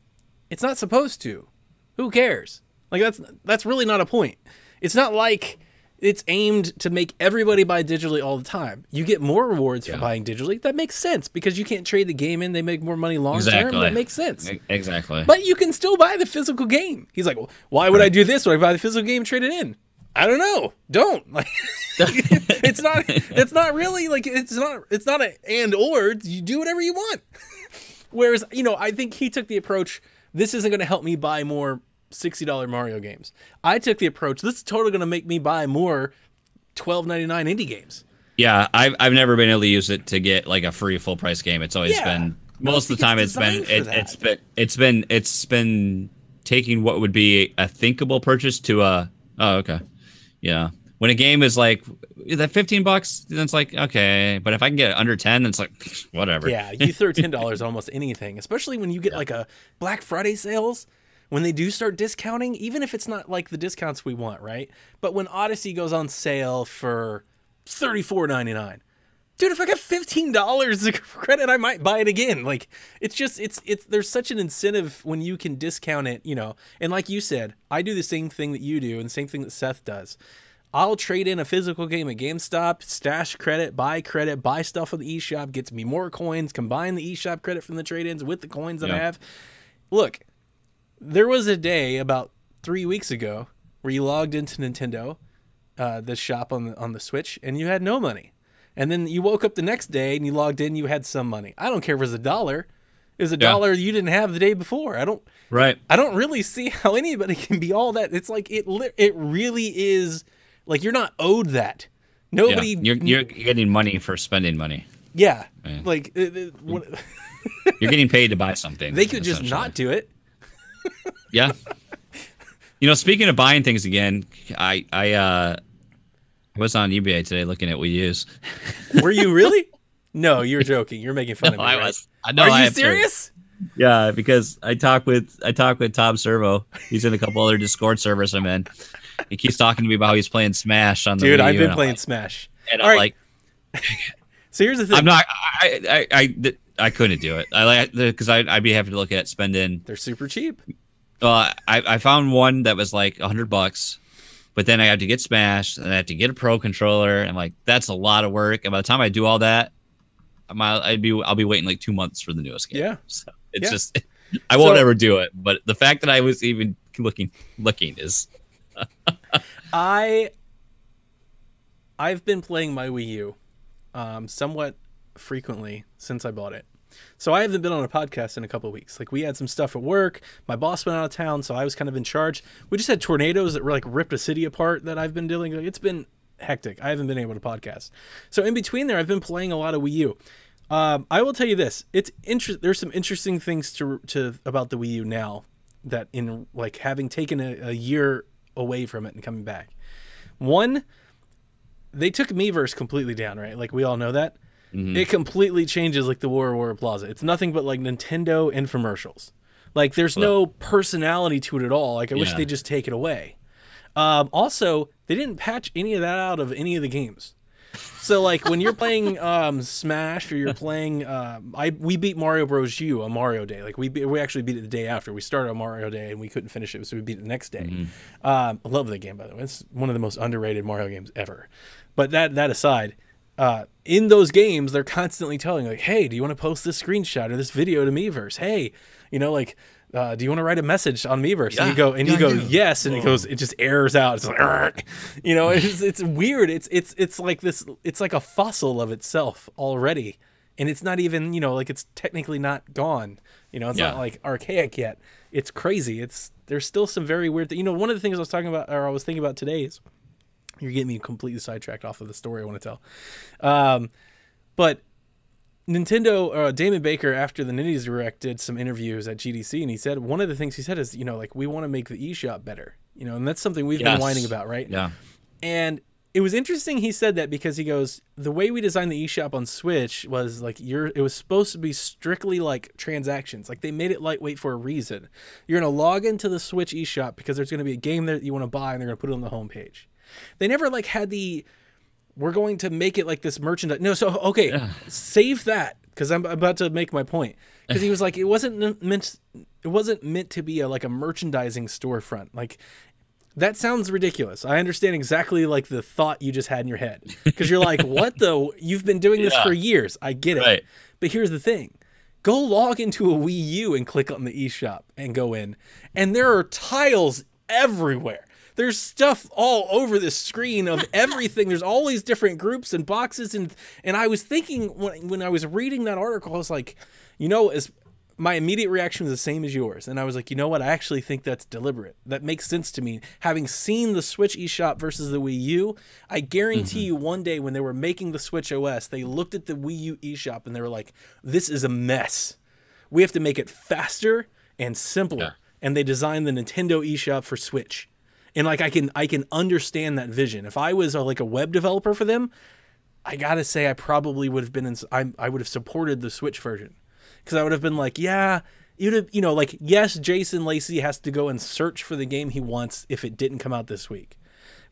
It's not supposed to. Who cares? Like that's really not a point. It's not like it's aimed to make everybody buy digitally all the time. You get more rewards for buying digitally. That makes sense because you can't trade the game in. They make more money long term. That makes sense. Exactly. But you can still buy the physical game. He's like, well, why would I do this when I buy the physical game and trade it in? I don't know. Don't. Like, it's not really like it's not an and or. You do whatever you want. Whereas, I think he took the approach, this isn't going to help me buy more $60 Mario games. I took the approach, this is totally going to make me buy more $12.99 indie games. Yeah, I've never been able to use it to get like a free full price game. It's always been most of the time it's been taking what would be a thinkable purchase to a when a game is like that $15, then it's like okay, but if I can get it under 10, then it's like whatever. Yeah, you throw $10 almost anything, especially when you get like a Black Friday sales. When they do start discounting, even if it's not like the discounts we want, right? But when Odyssey goes on sale for $34.99, dude, if I got $15 of credit, I might buy it again. Like, it's there's such an incentive when you can discount it, And like you said, I do the same thing that you do and the same thing that Seth does. I'll trade in a physical game at GameStop, stash credit, buy stuff on the eShop, gets me more coins, combine the eShop credit from the trade-ins with the coins that I have. Look, There was a day about 3 weeks ago where you logged into Nintendo, the shop on the Switch, and you had no money. And then you woke up the next day and you logged in, you had some money. I don't care if it was $1. It was $1 you didn't have the day before. I don't really see how anybody can be all that. It's like it really is like you're not owed that. Nobody. Yeah. You're getting money for spending money. Yeah. Yeah. Like you're getting paid to buy something. They could just not do it. Yeah. Speaking of buying things again, I was on eBay today looking at Wii U's. Were you really? No, you're joking. You're making fun of me. I right? was. No, Are you serious? Yeah, because I talk with Tom Servo. He's in a couple other Discord servers I'm in. He keeps talking to me about how he's playing Smash on the Wii U. Dude, I've been playing Smash. And I'm like, so here's the thing. I'm not. I couldn't do it. I like because I'd be having to look at spending. They're super cheap. I found one that was like $100, but then I have to get Smash and I have to get a Pro controller. And I'm like, that's a lot of work. And by the time I do all that, I'll be waiting like 2 months for the newest game. Yeah. So it's just I won't ever do it. But the fact that I was even looking is. I've been playing my Wii U somewhat frequently since I bought it. So I haven't been on a podcast in a couple of weeks. Like we had some stuff at work. My boss went out of town, so I was kind of in charge. We just had tornadoes that were like ripped a city apart that I've been dealing with. It's been hectic. I haven't been able to podcast. So in between there, I've been playing a lot of Wii U. I will tell you this. There's some interesting things to about the Wii U now that in like having taken a year away from it and coming back. One, they took Miiverse completely down, right? Like we all know that. Mm-hmm. It completely changes like the War Plaza. It's nothing but like Nintendo infomercials. Like there's no personality to it at all. Like I wish they'd just take it away. Also, they didn't patch any of that out of any of the games. So like when you're playing Smash or you're playing we beat Mario Bros. U on Mario Day. Like we actually beat it the day after. We started on Mario Day and we couldn't finish it, so we beat it the next day. Mm-hmm. I love that game, by the way. It's one of the most underrated Mario games ever. But that aside, in those games they're constantly telling like, hey, do you want to post this screenshot or this video to Miiverse? Hey, like do you want to write a message on Miiverse? Yeah, and you go yes, and it just errors out. It's like it's weird. It's like this. It's like a fossil of itself already, and it's not even like it's technically not gone. It's not like archaic yet. It's crazy. There's still some very weird. One of the things I was talking about, or I was thinking about today is you're getting me completely sidetracked off of the story I want to tell, but. Nintendo, Damon Baker, after the Nindies Direct, did some interviews at GDC, and he said one of the things he said is, like we want to make the eShop better, and that's something we've been whining about, right? Yeah. And it was interesting he said that because he goes, the way we designed the eShop on Switch was like it was supposed to be strictly like transactions, like they made it lightweight for a reason. You're gonna log into the Switch eShop because there's gonna be a game there that you want to buy, and they're gonna put it on the homepage. They never like had we're going to make it like this merchandise. No, so okay, save that because I'm about to make my point. Because he was like, it wasn't meant to be like a merchandising storefront. Like that sounds ridiculous. I understand exactly like the thought you just had in your head because you're like, what the? You've been doing this for years. I get it. Right. But here's the thing: go log into a Wii U and click on the eShop and go in, and there are tiles everywhere. There's stuff all over the screen of everything. There's all these different groups and boxes. And I was thinking when I was reading that article, I was like, as my immediate reaction was the same as yours. And I was like, you know what? I actually think that's deliberate. That makes sense to me. Having seen the Switch eShop versus the Wii U, I guarantee you one day when they were making the Switch OS, they looked at the Wii U eShop and they were like, this is a mess. We have to make it faster and simpler. Yeah. And they designed the Nintendo eShop for Switch. And like I can understand that vision. If I was like a web developer for them, I gotta say I probably would have been I would have supported the Switch version because I would have been like, yeah, you'd have, like yes, Jason Lacey has to go and search for the game he wants if it didn't come out this week,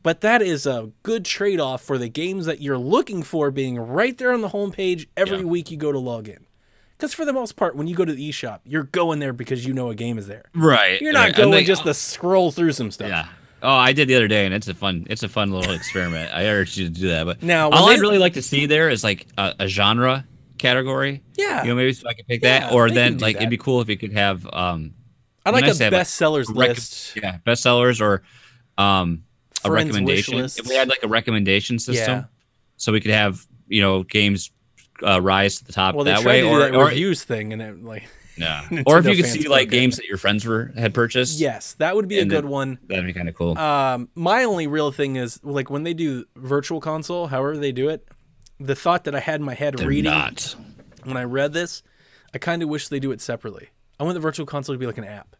but that is a good trade-off for the games that you're looking for being right there on the homepage every week you go to log in. Because for the most part, when you go to the eShop, you're going there because you know a game is there. Right. You're not going just to scroll through some stuff. Yeah. Oh, I did the other day, and it's a fun little experiment. I urge you to do that. But now, all I'd really like to see there is like a genre category. Yeah, maybe so I could pick that, or then like it'd be cool if you could have. I like nice a to have, bestsellers like, list. Yeah, bestsellers or a Friends recommendation. wish lists. If we had like a recommendation system, Yeah. so we could have games rise to the top Well, they that tried way, to do that or reviews thing, and it like yeah, Nintendo or if you could fans see like broke it. games that your friends had purchased. yes, that would be a And good then- one. That'd be kind of cool. My only real thing is like when they do virtual console, however they do it, the thought that I had in my head They're reading not. when I read this, I kind of wish they do it separately. I want the virtual console to be like an app.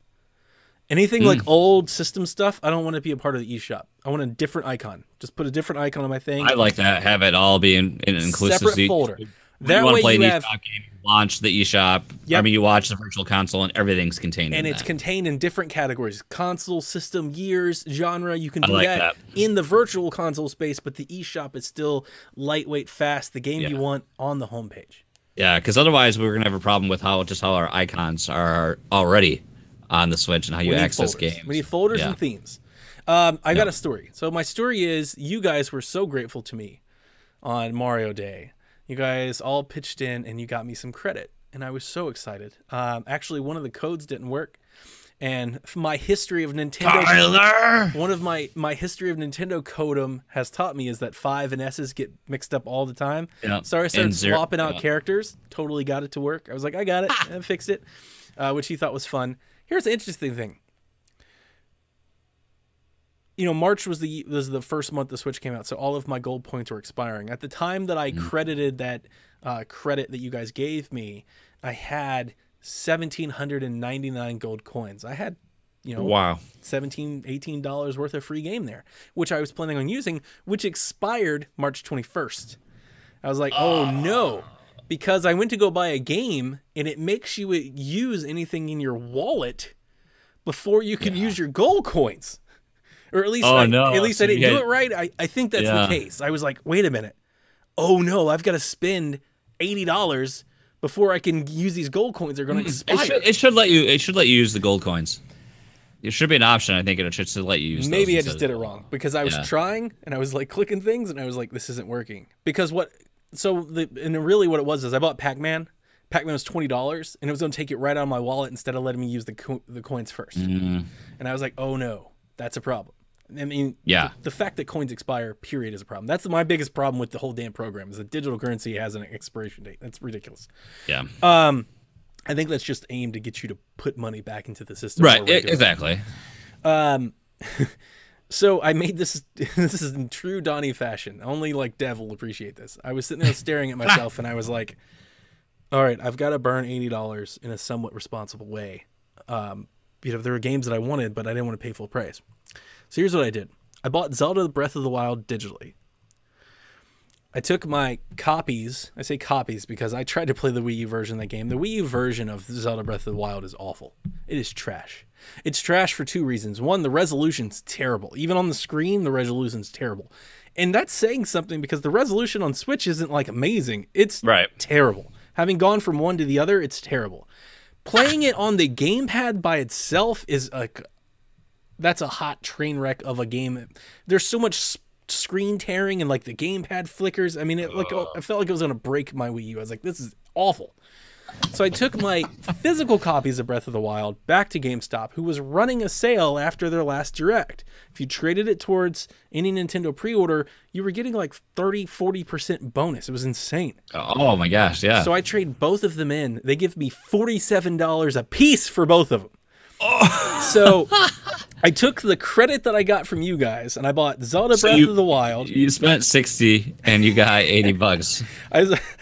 Anything like old system stuff, I don't want it to be a part of the eShop. I want a different icon. Just put a different icon on my thing. I like that. Have it all be in inclusive. Separate folder. When That you want way to play you an have, eShop game, you launch the eShop. Yep. I mean, you watch the virtual console, and everything's contained and in it's that. contained in different categories: console, system, years, genre. You can do like that, that. in the virtual console space, but the eShop is still lightweight, fast. The game you Yeah. want on the homepage. Yeah, because otherwise we're gonna have a problem with how our icons are already on the Switch and how you We need access folders. games. We need folders Yeah. and themes. I got a story. So my story is you guys were so grateful to me on Mario Day. You guys all pitched in and you got me some credit. And I was so excited. Actually, one of the codes didn't work. And my history of Nintendo... Tyler! One of my history of Nintendo codem has taught me is that 5 and S's get mixed up all the time. Yeah. So I started And zero- swapping out yeah. characters. Totally got it to work. I was like, I got it. And fixed it, which he thought was fun. Here's the interesting thing. March was the first month the Switch came out, so all of my gold points were expiring. At the time that I credited that credit that you guys gave me, I had 1,799 gold coins. I had, Wow. $17, $18 worth of free game there, which I was planning on using, which expired March 21st. I was like, oh no, because I went to go buy a game and it makes you use anything in your wallet before you can use your gold coins. Or at least, Oh, I no. didn't So do you had- it right. I think that's Yeah. the case. I was like, wait a minute. Oh no, I've got to spend $80 before I can use these gold coins. They're going to expire. It should let you use the gold coins. It should be an option. I think it should let you use. those Maybe I instead just of did it the- wrong because I was Yeah. trying and I was like clicking things and I was like, this isn't working. Because really what it was is I bought Pac-Man. Pac-Man was $20 and it was going to take it right out of my wallet instead of letting me use the coins first. And I was like, oh no, that's a problem. I mean, Yeah. the fact that coins expire, period, is a problem. That's my biggest problem with the whole damn program is that digital currency has an expiration date. That's ridiculous. Yeah. I think that's just aimed to get you to put money back into the system. Right. more regularly. Exactly. So I made this. This is in true Donnie fashion. Only like Dev will appreciate this. I was sitting there staring at myself, and I was like, "All right, I've got to burn $80 in a somewhat responsible way." There were games that I wanted, but I didn't want to pay full price. So here's what I did: I bought Zelda: Breath of the Wild digitally. I took my copies. I say copies because I tried to play the Wii U version of that game. The Wii U version of Zelda Breath of the Wild is awful. It is trash. It's trash for two reasons. One, the resolution's terrible. Even on the screen, the resolution's terrible. And that's saying something because the resolution on Switch isn't like amazing. It's Right. terrible. Having gone from one to the other, it's terrible. Playing it on the gamepad by itself is that's a hot train wreck of a game. There's so much screen tearing and like the gamepad flickers. I mean, I felt like it was gonna break my Wii U. I was like, this is awful. So I took my physical copies of Breath of the Wild back to GameStop, who was running a sale after their last Direct. If you traded it towards any Nintendo pre-order, you were getting like 30-40% bonus. It was insane. Oh my gosh. Yeah. So I trade both of them in. They give me $47 a piece for both of them. So I took the credit that I got from you guys and I bought Zelda Breath of the Wild. You spent 60 and you got $80.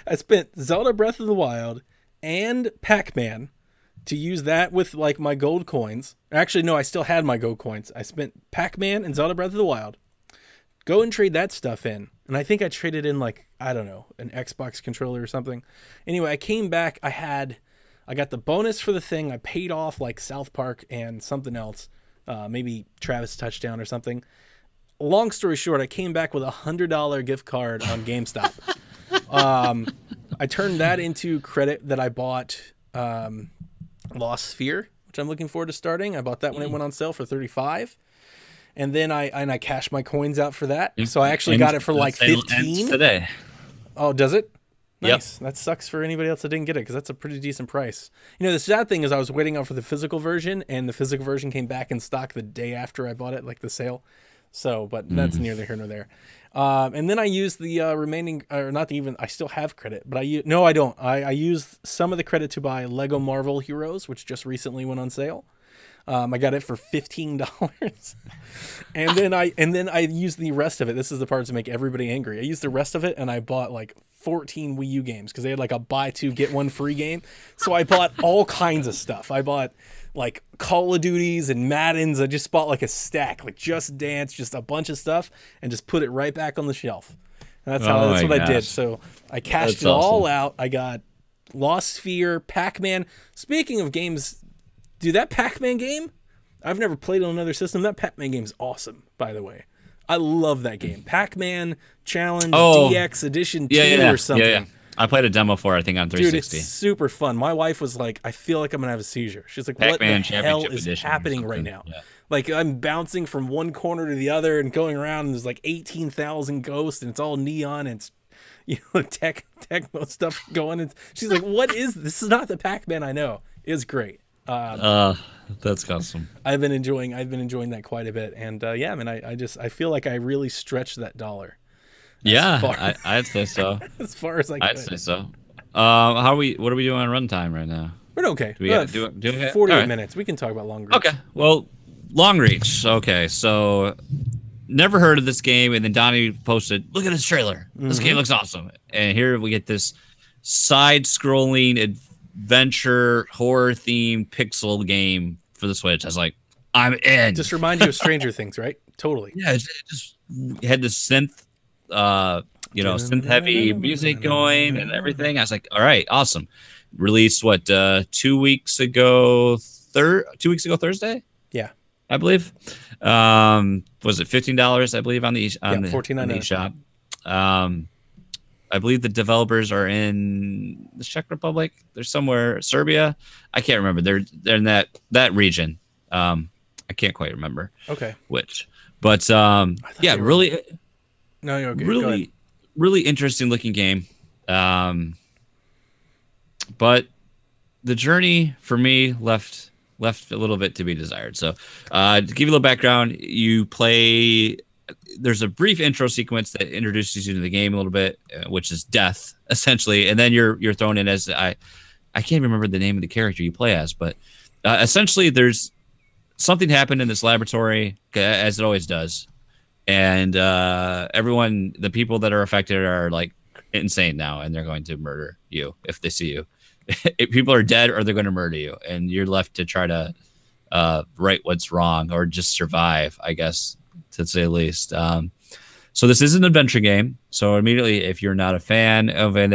I spent Zelda Breath of the Wild and Pac-Man to use that with like my gold coins. Actually, no, I still had my gold coins. I spent Pac-Man and Zelda Breath of the Wild. Go and trade that stuff in. And I think I traded in like, I don't know, an Xbox controller or something. Anyway, I came back. I got the bonus for the thing. I paid off like South Park and something else. Maybe Travis Touchdown or something. Long story short, I came back with a $100 gift card on GameStop. I turned that into credit that I bought Lost Sphere, which I'm looking forward to starting. I bought that when it went on sale for $35. And then I cashed my coins out for that. So I actually got it for like 15 today. Oh, does it? Nice. That sucks for anybody else that didn't get it, because that's a pretty decent price. You know, the sad thing is I was waiting out for the physical version, and the physical version came back in stock the day after I bought it, like the sale. So, but that's neither here nor there. And then I used the remaining, or not even, I still have credit, but no, I don't. I used some of the credit to buy Lego Marvel Heroes, which just recently went on sale. I got it for $15, and then I used the rest of it. This is the part to make everybody angry. I used the rest of it, and I bought like 14 Wii U games, because they had like a buy two get one free game. So I bought all kinds of stuff. I bought like Call of Duties and Maddens. I just bought like a stack, like Just Dance, just a bunch of stuff, and just put it right back on the shelf. And that's what I did. So I cashed it all out. I got Lost Sphere, Pac-Man. Speaking of games. Dude, that Pac-Man game, I've never played on another system. That Pac-Man game is awesome, by the way. I love that game. Pac-Man Challenge DX Edition 2 or something. Yeah. I played a demo for it, I think, on 360. Dude, it's super fun. My wife was like, I feel like I'm going to have a seizure. She's like, what the hell is happening right now? Yeah. Like, I'm bouncing from one corner to the other and going around, and there's like 18,000 ghosts, and it's all neon, and it's, you know, techno stuff going. And she's like, what is this? This is not the Pac-Man I know. It's great. That's awesome. I've been enjoying that quite a bit, and yeah, I mean, I feel like I really stretched that dollar. I'd say so. As far as I'd say so. What are we doing on runtime right now? We're okay. Do we do 48 minutes. We can talk about Long Reach. Okay. Well, Long Reach. Okay, so never heard of this game, and then Donnie posted, "Look at this trailer. This game looks awesome." And here we get this side-scrolling adventure horror themed pixel game for the Switch. I was like, I'm in. Just remind you of Stranger Things, right? Totally. Yeah, it just had this synth synth heavy music going and everything. I was like, all right, awesome. Released 2 weeks ago 2 weeks ago Thursday? Yeah. I believe. Was it $15, I believe, on the eShop. I believe the developers are in the Czech Republic. They're somewhere, Serbia. I can't remember. They're in that region. I can't quite remember. Okay. Which, but yeah, really. No, you're okay. Really interesting looking game. But the journey for me left a little bit to be desired. So, to give you a little background, you play. There's a brief intro sequence that introduces you to the game a little bit, which is death essentially, and then you're thrown in as I can't remember the name of the character you play as, but essentially there's something happened in this laboratory, as it always does, and everyone, the people that are affected, are like insane now, and they're going to murder you if they see you. If people are dead, or they're going to murder you, and you're left to try to right what's wrong, or just survive, I guess, to say the least. So this is an adventure game. So immediately, if you're not a fan of it,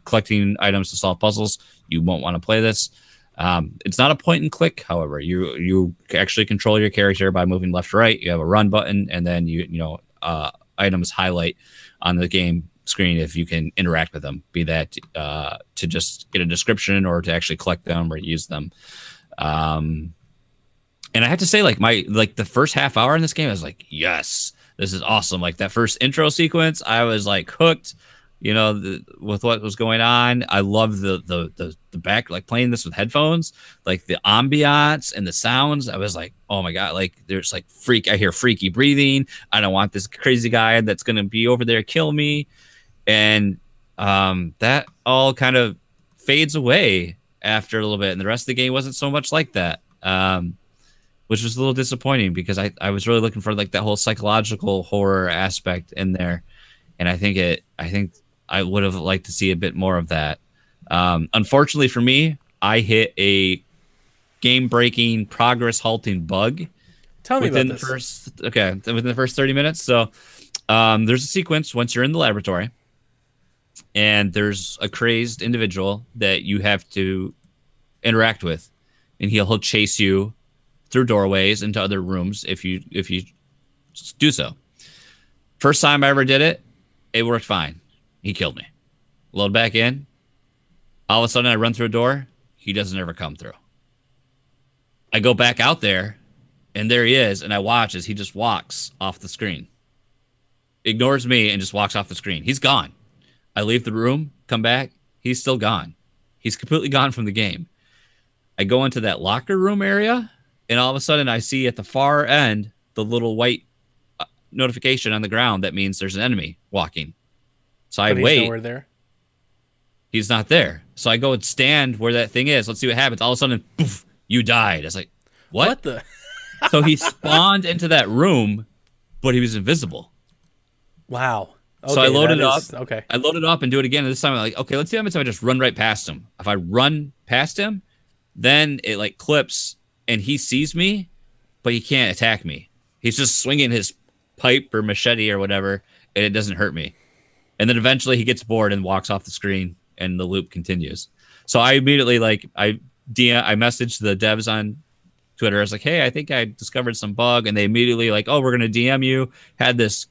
collecting items to solve puzzles, you won't want to play this. It's not a point and click, however. You actually control your character by moving left to right. You have a run button, and then items highlight on the game screen if you can interact with them, be that to just get a description or to actually collect them or use them. And I have to say, the first half hour in this game, I was like, yes, this is awesome. Like that first intro sequence, I was like hooked, with what was going on. I love the back, like playing this with headphones, like the ambiance and the sounds. I was like, oh my God, like there's like I hear freaky breathing. I don't want this crazy guy that's going to be over there kill me. And that all kind of fades away after a little bit. And the rest of the game wasn't so much like that. Which was a little disappointing, because I was really looking for like that whole psychological horror aspect in there. And I think I would have liked to see a bit more of that. Unfortunately for me, I hit a game-breaking, progress-halting bug. Tell me within about this. Within the first 30 minutes. So there's a sequence once you're in the laboratory, and there's a crazed individual that you have to interact with, and he'll chase you through doorways into other rooms if you do so. First time I ever did it, it worked fine. He killed me. Load back in. All of a sudden, I run through a door. He doesn't ever come through. I go back out there, and there he is, and I watch as he just walks off the screen. Ignores me and just walks off the screen. He's gone. I leave the room. come back. He's still gone. He's completely gone from the game. I go into that locker room area, and all of a sudden I see at the far end the little white notification on the ground that means there's an enemy walking. So I wait. Nowhere there. He's not there. So I go and stand where that thing is. Let's see what happens. All of a sudden, poof, you died. I was like, what the? So he spawned into that room, but he was invisible. Wow. Okay, so I loaded it up. Okay. I loaded up and do it again. And this time I'm like, okay, let's see how much I just run right past him. If I run past him, then it like clips and he sees me, but he can't attack me. He's just swinging his pipe or machete or whatever, and it doesn't hurt me. And then eventually he gets bored and walks off the screen, and the loop continues. So I immediately I messaged the devs on Twitter. I was like, hey, I think I discovered some bug, and they immediately like, oh, we're gonna DM you. Had this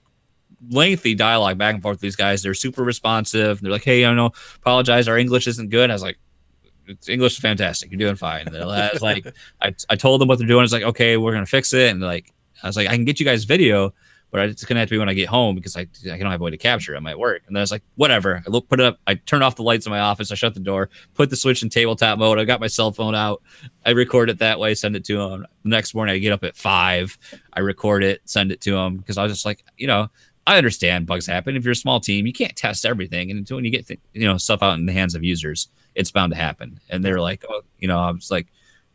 lengthy dialogue back and forth with these guys. They're super responsive. They're like, hey, I know, apologize, our English isn't good. I was like, English is fantastic. You're doing fine. And I was like, I told them what they're doing. It's like, okay, we're gonna fix it. And like, I was like, I can get you guys video, but it's gonna have to be when I get home because I don't have a way to capture it. I'm at work. And then I was like, whatever. Put it up. I turned off the lights in my office. I shut the door, put the Switch in tabletop mode. I got my cell phone out. I record it that way, send it to them. The next morning, I get up at 5. I record it, send it to them because I was just like, I understand bugs happen. If you're a small team, you can't test everything, and when you get stuff out in the hands of users, it's bound to happen. And they're like, oh, I was like,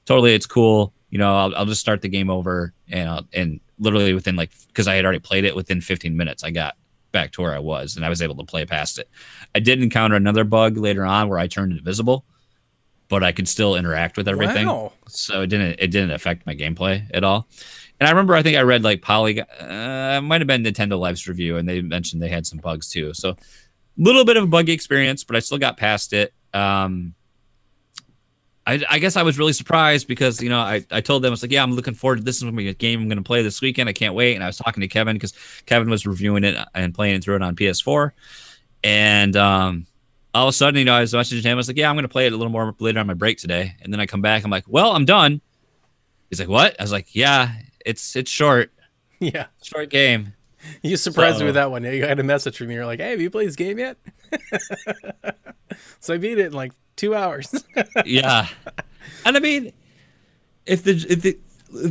totally, it's cool. I'll just start the game over, and literally within because I had already played it, within 15 minutes, I got back to where I was, and I was able to play past it. I did encounter another bug later on where I turned invisible, but I could still interact with everything. Wow. So it didn't affect my gameplay at all. And I remember, I think I read Polygon, it might have been Nintendo Live's review, and they mentioned they had some bugs too. So a little bit of a buggy experience, but I still got past it. I guess I was really surprised because, I told them, I was like, yeah, I'm looking forward to this. Is going to be a game I'm going to play this weekend. I can't wait. And I was talking to Kevin because Kevin was reviewing it and playing through it on PS4. And all of a sudden, I was messaging him. I was like, yeah, I'm going to play it a little more later on my break today. And then I come back. I'm like, well, I'm done. He's like, what? I was like, yeah, it's short. Yeah. Short game. You surprised me with that one. You got a message from me. You're like, hey, have you played this game yet? So I beat it in 2 hours. Yeah. And I mean, if the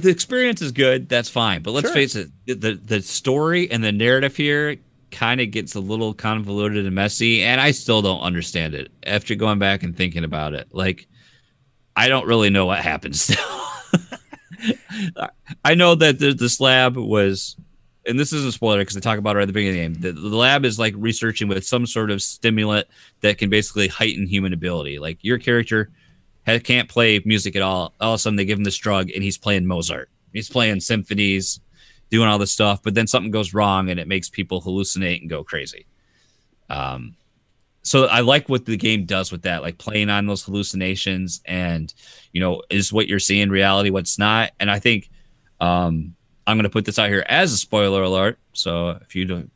experience is good, that's fine. But let's face it, the story and the narrative here kind of gets a little convoluted and messy, and I still don't understand it after going back and thinking about it. I don't really know what happens still. I know that this lab was, and this is a spoiler because they talk about it right at the beginning of the game. The lab is researching with some sort of stimulant that can basically heighten human ability. Your character can't play music at all. All of a sudden, they give him this drug, and he's playing Mozart. He's playing symphonies, doing all this stuff, but then something goes wrong, and it makes people hallucinate and go crazy. So I like what the game does with that, playing on those hallucinations and, is what you're seeing reality, what's not. And I think I'm going to put this out here as a spoiler alert. So if you don't,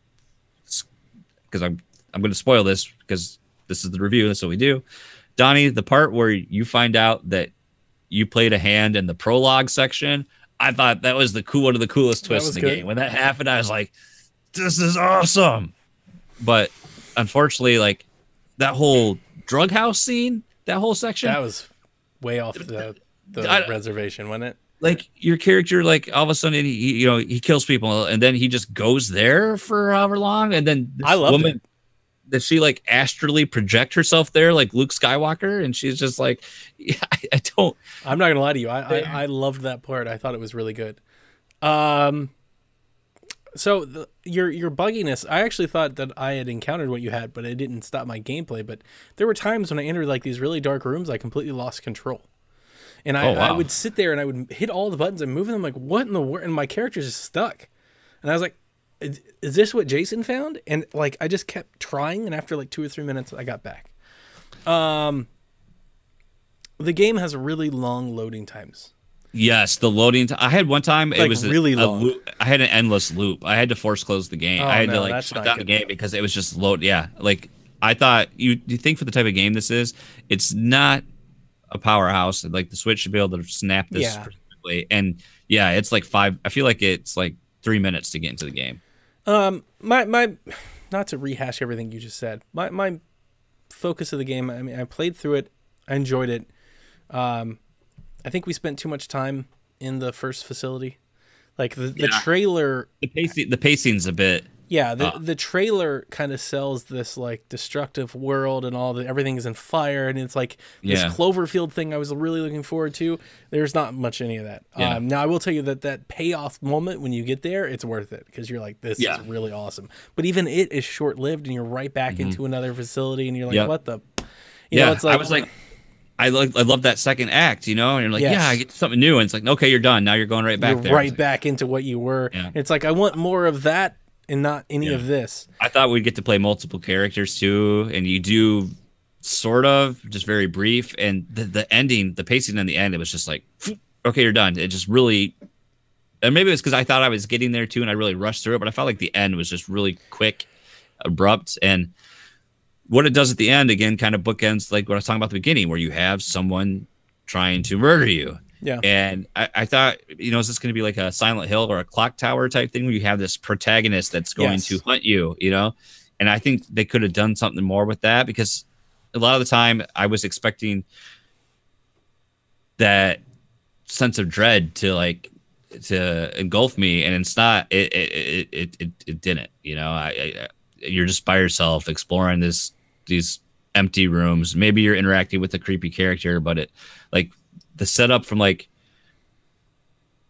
because I'm going to spoil this because this is the review. That's what we do. Donnie, the part where you find out that you played a hand in the prologue section, I thought that was one of the coolest twists in the game. When that happened, I was like, this is awesome. But unfortunately, that whole drug house scene, that whole section, that was way off the reservation, wasn't it? Your character, all of a sudden, he kills people, and then he just goes there for however long, and then I love it. That she astrally project herself there like Luke Skywalker, and she's just yeah, I don't. I'm not gonna lie to you. I loved that part. I thought it was really good. So your bugginess, I actually thought that I had encountered what you had, but it didn't stop my gameplay. But there were times when I entered these really dark rooms, I completely lost control. And I would sit there and I would hit all the buttons and move them. I'm like, what in the world? And my character's just stuck. And I was like, is this what Jason found? And I just kept trying. And after 2 or 3 minutes, I got back. The game has really long loading times. Yes, the loading time. I had one time it was really long. I had an endless loop. I had to force close the game. I had to shut down the game because it was just load. Yeah, I thought you think for the type of game this is, it's not a powerhouse. The Switch should be able to snap this perfectly. And yeah, it's 5. I feel like it's 3 minutes to get into the game. My not to rehash everything you just said. My focus of the game. I mean, I played through it. I enjoyed it. I think we spent too much time in the first facility. Like the trailer, the pacing's a bit. Yeah, the trailer kind of sells this like destructive world and everything's in fire, and it's like this Cloverfield thing I was really looking forward to. There's not much any of that. Yeah. Now I will tell you that payoff moment when you get there, it's worth it because you're like, this is really awesome. But even it is short lived, and you're right back into another facility, and you're like, what the? You know, it's like, I was like, I love that second act, you know, and you're like, I get something new, and it's like, okay, you're done. Now you're going right back there. Right back into what you were. Yeah. It's like I want more of that. And not any of this. I thought we'd get to play multiple characters too, and you do sort of, just very brief. And the ending, the pacing in the end, it was just like, okay, you're done. It just really, and maybe it's because I thought I was getting there too, and I really rushed through it. But I felt like the end was just really quick, abrupt, and what it does at the end again kind of bookends like what I was talking about at the beginning, where you have someone trying to murder you. Yeah. And I thought, you know, is this going to be like a Silent Hill or a Clock Tower type thing where you have this protagonist that's going to hunt you, you know? And I think they could have done something more with that, because a lot of the time I was expecting that sense of dread to engulf me, and it's not, it didn't, you know? You're just by yourself exploring these empty rooms. Maybe you're interacting with a creepy character, but it like, the setup from like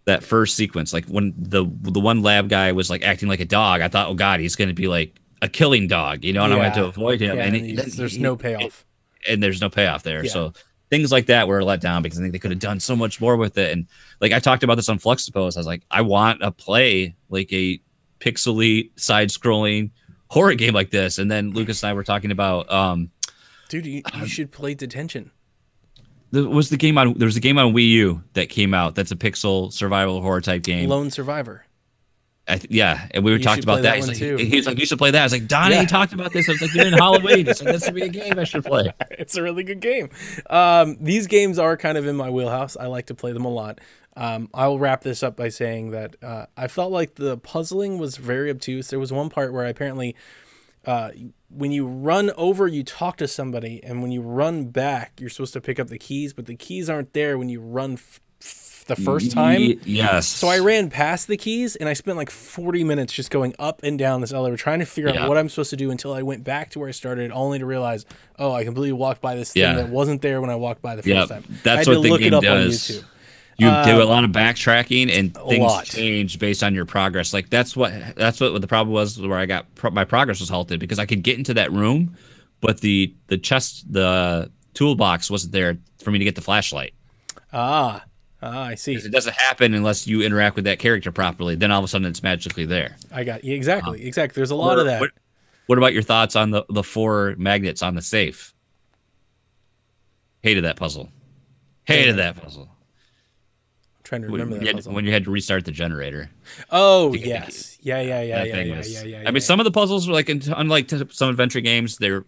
that first sequence, like when the one lab guy was like acting like a dog, I thought, oh God, he's going to be like a killing dog, you know, and I wanted to avoid him. Yeah, and there's no payoff. And there's no payoff there. Yeah. So things like that were let down because I think they could have done so much more with it. And like I talked about this on Fluxipose, I was like, I want to play like a pixely side-scrolling horror game like this. And then Lucas and I were talking about, dude, you should play Detention. There was a game on Wii U that came out that's a pixel survival horror type game. Lone Survivor. And we were talking about that. He's like, you should play that. I was like, Donnie talked about this. I was like, during Halloween. It's like, this would be a game I should play. It's a really good game. These games are kind of in my wheelhouse. I like to play them a lot. I'll wrap this up by saying that I felt like the puzzling was very obtuse. There was one part where apparently when you run over, you talk to somebody, and when you run back, you're supposed to pick up the keys, but the keys aren't there when you run the first time. Yes. So I ran past the keys, and I spent like 40 minutes just going up and down this elevator trying to figure out what I'm supposed to do until I went back to where I started, only to realize, oh, I completely walked by this thing that wasn't there when I walked by the first time. That's what the game does. On YouTube. You do a lot of backtracking, and things change based on your progress. Like that's what the problem was, where I got my progress was halted because I could get into that room, but the toolbox wasn't there for me to get the flashlight. I see. It doesn't happen unless you interact with that character properly. Then all of a sudden it's magically there. I got you. Exactly. There's a lot of that. What about your thoughts on the 4 magnets on the safe? Hated that puzzle. That puzzle. Trying to remember that puzzle. When you had to restart the generator. Oh, yes. Yeah. I mean, some of the puzzles were like, unlike some adventure games, they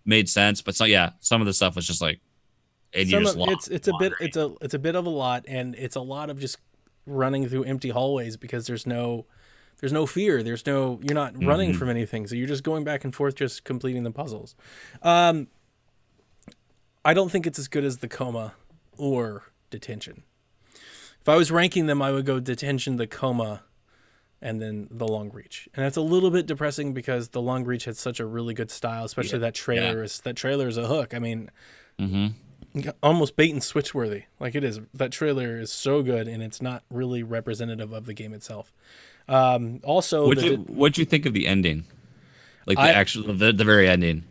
made sense, but some of the stuff was just like, and you just lost. It's a bit of a lot, and it's a lot of just running through empty hallways because there's no fear. You're not running from anything, so you're just going back and forth, just completing the puzzles. I don't think it's as good as the Coma or Detention. If I was ranking them, I would go Detention, the Coma, and then the Long Reach. And that's a little bit depressing because the Long Reach had such a really good style, especially that trailer. That trailer is a hook. I mean, almost bait and switch worthy. Like it is. That trailer is so good, and it's not really representative of the game itself. Also, what'd you think of the ending? Like the very ending.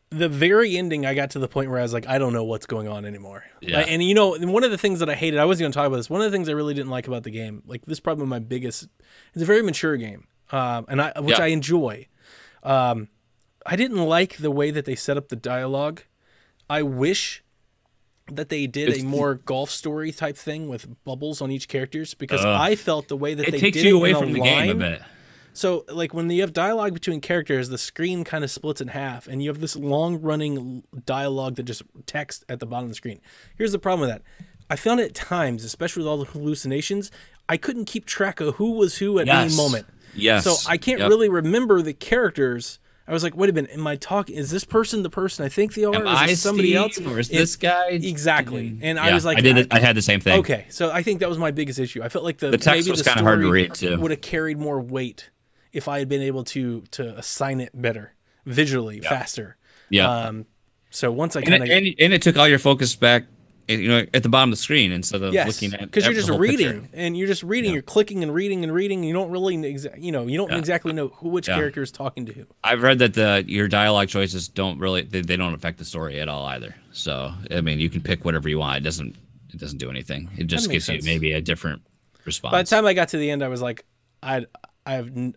The very ending, I got to the point where I was like, I don't know what's going on anymore. Yeah. And you know, one of the things that I hated, I wasn't going to talk about this. One of the things I really didn't like about the game, like this is probably my biggest, it's a very mature game, which I enjoy. I didn't like the way that they set up the dialogue. I wish that they did a more golf story type thing with bubbles on each characters, because I felt the way that they takes did you it away in from the game a bit. So, like, when you have dialogue between characters, the screen kind of splits in half, and you have this long-running dialogue that just text at the bottom of the screen. Here's the problem with that. I found at times, especially with all the hallucinations, I couldn't keep track of who was who at any moment. Yes. So I can't really remember the characters I was like, wait a minute, am I talking? Is this person the person I think they are? Am Is I it somebody Steve, else? or is this guy? Exactly. And Yeah, I was like, I had the same thing. Okay, so I think that was my biggest issue. I felt like the text maybe was the kind of hard to story read too. would have carried more weight if I had been able to assign it better visually, faster. Yeah. So once I And kind of it took all your focus back, at the bottom of the screen instead of looking at, because you're just the whole reading picture. and you're just reading, you're clicking and reading and reading. You don't really, you don't exactly know which character is talking to who. I've read that your dialogue choices don't really they don't affect the story at all either. So I mean, you can pick whatever you want. It doesn't do anything. It just gives you maybe a different response. By the time I got to the end, I was like, I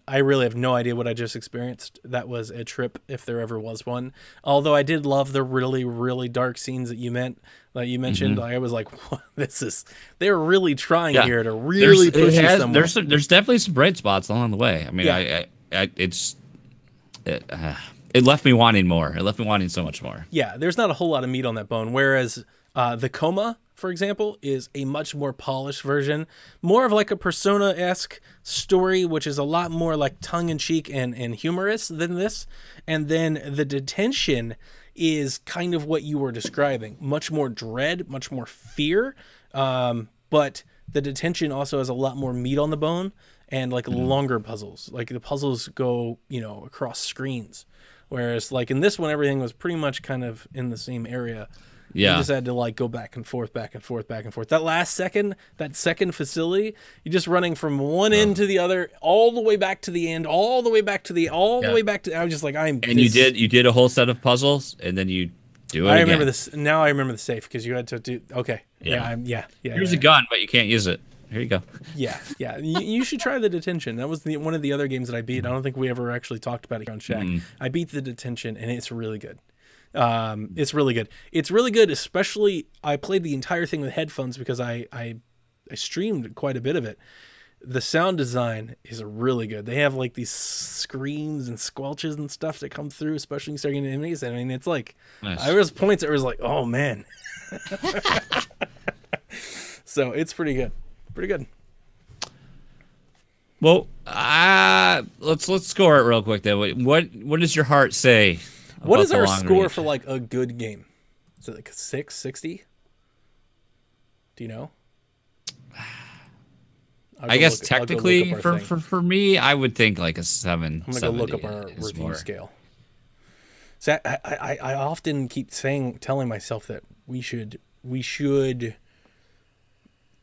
really have no idea what I just experienced. That was a trip, if there ever was one. Although I did love the really, really dark scenes that you mentioned. Like, I was like, what? They're really trying here to really push you somewhere. There's definitely some bright spots along the way. I mean, it left me wanting more. It left me wanting so much more. Yeah, there's not a whole lot of meat on that bone. Whereas the Coma, for example, is a much more polished version, more of like a Persona-esque story, which is a lot more like tongue-in-cheek and humorous than this. And then the Detention is kind of what you were describing, much more dread, much more fear. But the Detention also has a lot more meat on the bone and like longer puzzles. Like the puzzles go, across screens. Whereas like in this one, everything was pretty much kind of in the same area. Yeah. You just had to like go back and forth, back and forth, back and forth. That second facility, you're just running from one end to the other, all the way back to the end, all the way back to the way back to. I was just like, you did a whole set of puzzles, and then you do it. I remember this. Now I remember the safe because you had to do. Okay. Yeah. Yeah. Here's a gun, but you can't use it. Here you go. Yeah. You should try the Detention. That was one of the other games that I beat. I don't think we ever actually talked about it on Shack. I beat the Detention, and it's really good. It's really good. It's really good, especially I played the entire thing with headphones because I streamed quite a bit of it. The sound design is really good. They have like these screams and squelches and stuff that come through, especially when you start getting enemies. I mean, it's like, nice. there was points that was like, oh man. So it's pretty good. Pretty good. Well, let's score it real quick then. What does your heart say? What is our score reach? for like a good game? Is it like a 660? Do you know? I guess technically for me, I would think like a 7. I'm gonna go look up our review scale. So I often keep telling myself that we should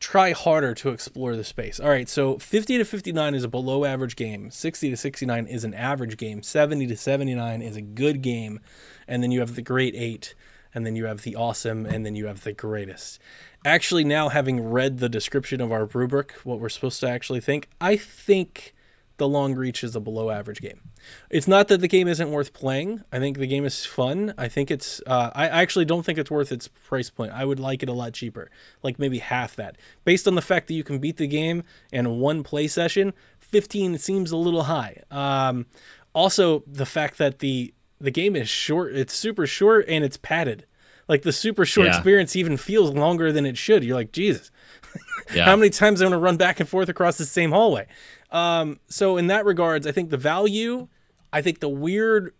try harder to explore the space. All right, so 50 to 59 is a below average game. 60 to 69 is an average game. 70 to 79 is a good game. And then you have the great 8, and then you have the awesome, and then you have the greatest. Actually, now having read the description of our rubric, what we're supposed to actually think, I think the Long Reach is a below average game. It's not that the game isn't worth playing. I think the game is fun. I think it's I actually don't think it's worth its price point. I would like it a lot cheaper, like maybe half that. Based on the fact that you can beat the game in one play session, 15 seems a little high. Also, the fact that the game is short, it's super short and it's padded. Like the super short experience even feels longer than it should. You're like, Jesus, how many times am I going to run back and forth across the same hallway? So in that regards, I think the value, I think the weird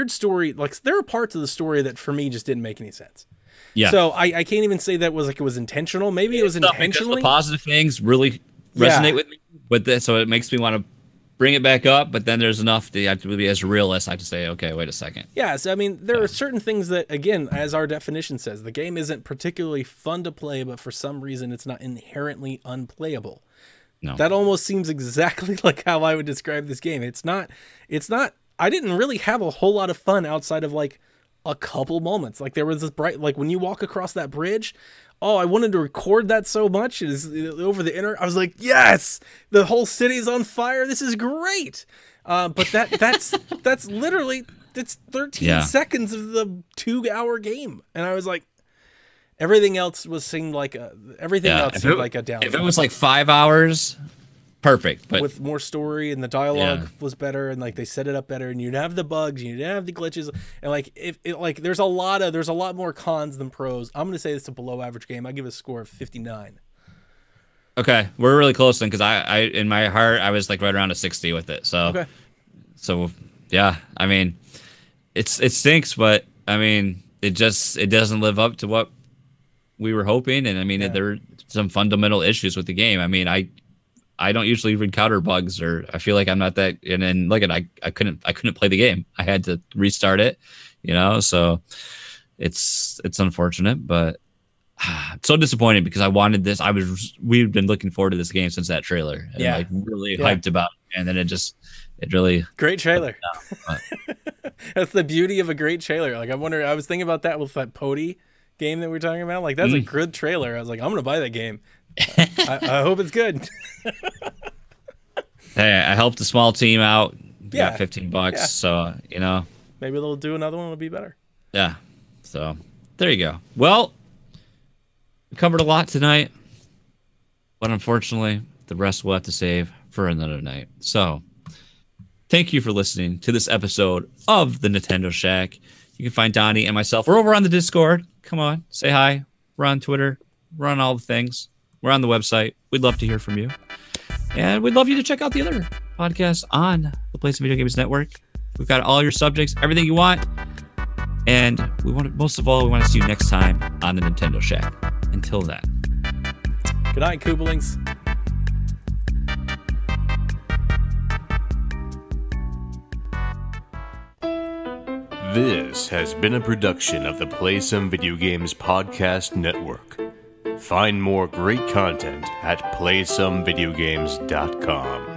story, like there are parts of the story that for me just didn't make any sense. Yeah. So I can't even say that was like it was intentional. Maybe it was intentionally. The positive things really resonate with me, but so it makes me want to bring it back up. But then there's enough that you have to be as a realist. I have to say, okay, wait a second. Yeah. So I mean, there are certain things that, again, as our definition says, the game isn't particularly fun to play, but for some reason, it's not inherently unplayable. No. That almost seems exactly like how I would describe this game. It's not, I didn't really have a whole lot of fun outside of like a couple moments. Like there was this like when you walk across that bridge, I wanted to record that so much. It is over the internet. I was like, yes, the whole city's on fire. This is great. But that's literally, it's 13 seconds of the 2-hour game. And I was like, everything else seemed like a down. If it was like 5 hours, perfect. But with more story and the dialogue was better, and like they set it up better, and you'd have the bugs, you'd have the glitches, and like there's a lot more cons than pros. I'm gonna say it's a below average game. I give it a score of 59. Okay, we're really close then, because I in my heart I was like right around a 60 with it. So okay. So Yeah, I mean, it stinks, but I mean, it doesn't live up to what we were hoping, and I mean, there are some fundamental issues with the game. I mean, I don't usually encounter bugs, or I feel like I'm not that. And then look at I couldn't play the game. I had to restart it, So it's unfortunate, but so disappointed because I wanted this. We've been looking forward to this game since that trailer, and like really hyped about it, and then it really great trailer. That's the beauty of a great trailer. Like I was thinking about that with that Pody game that we were talking about. Like that's a good trailer. I was like, I'm gonna buy that game. I hope it's good. Hey, I helped a small team out. Got $15, so maybe they'll do another one. It'll be better. Yeah. So there you go. Well, we covered a lot tonight, but unfortunately, the rest we'll have to save for another night. So thank you for listening to this episode of the Nintendo Shack. You can find Donnie and myself. We're over on the Discord. Come on, say hi. We're on Twitter. We're on all the things. We're on the website. We'd love to hear from you. And we'd love you to check out the other podcasts on the Play Some Video Games Network. We've got all your subjects, everything you want. And most of all, we want to see you next time on the Nintendo Shack. Until then. Good night, Koopalings. This has been a production of the Play Some Video Games Podcast Network. Find more great content at playsomevideogames.com.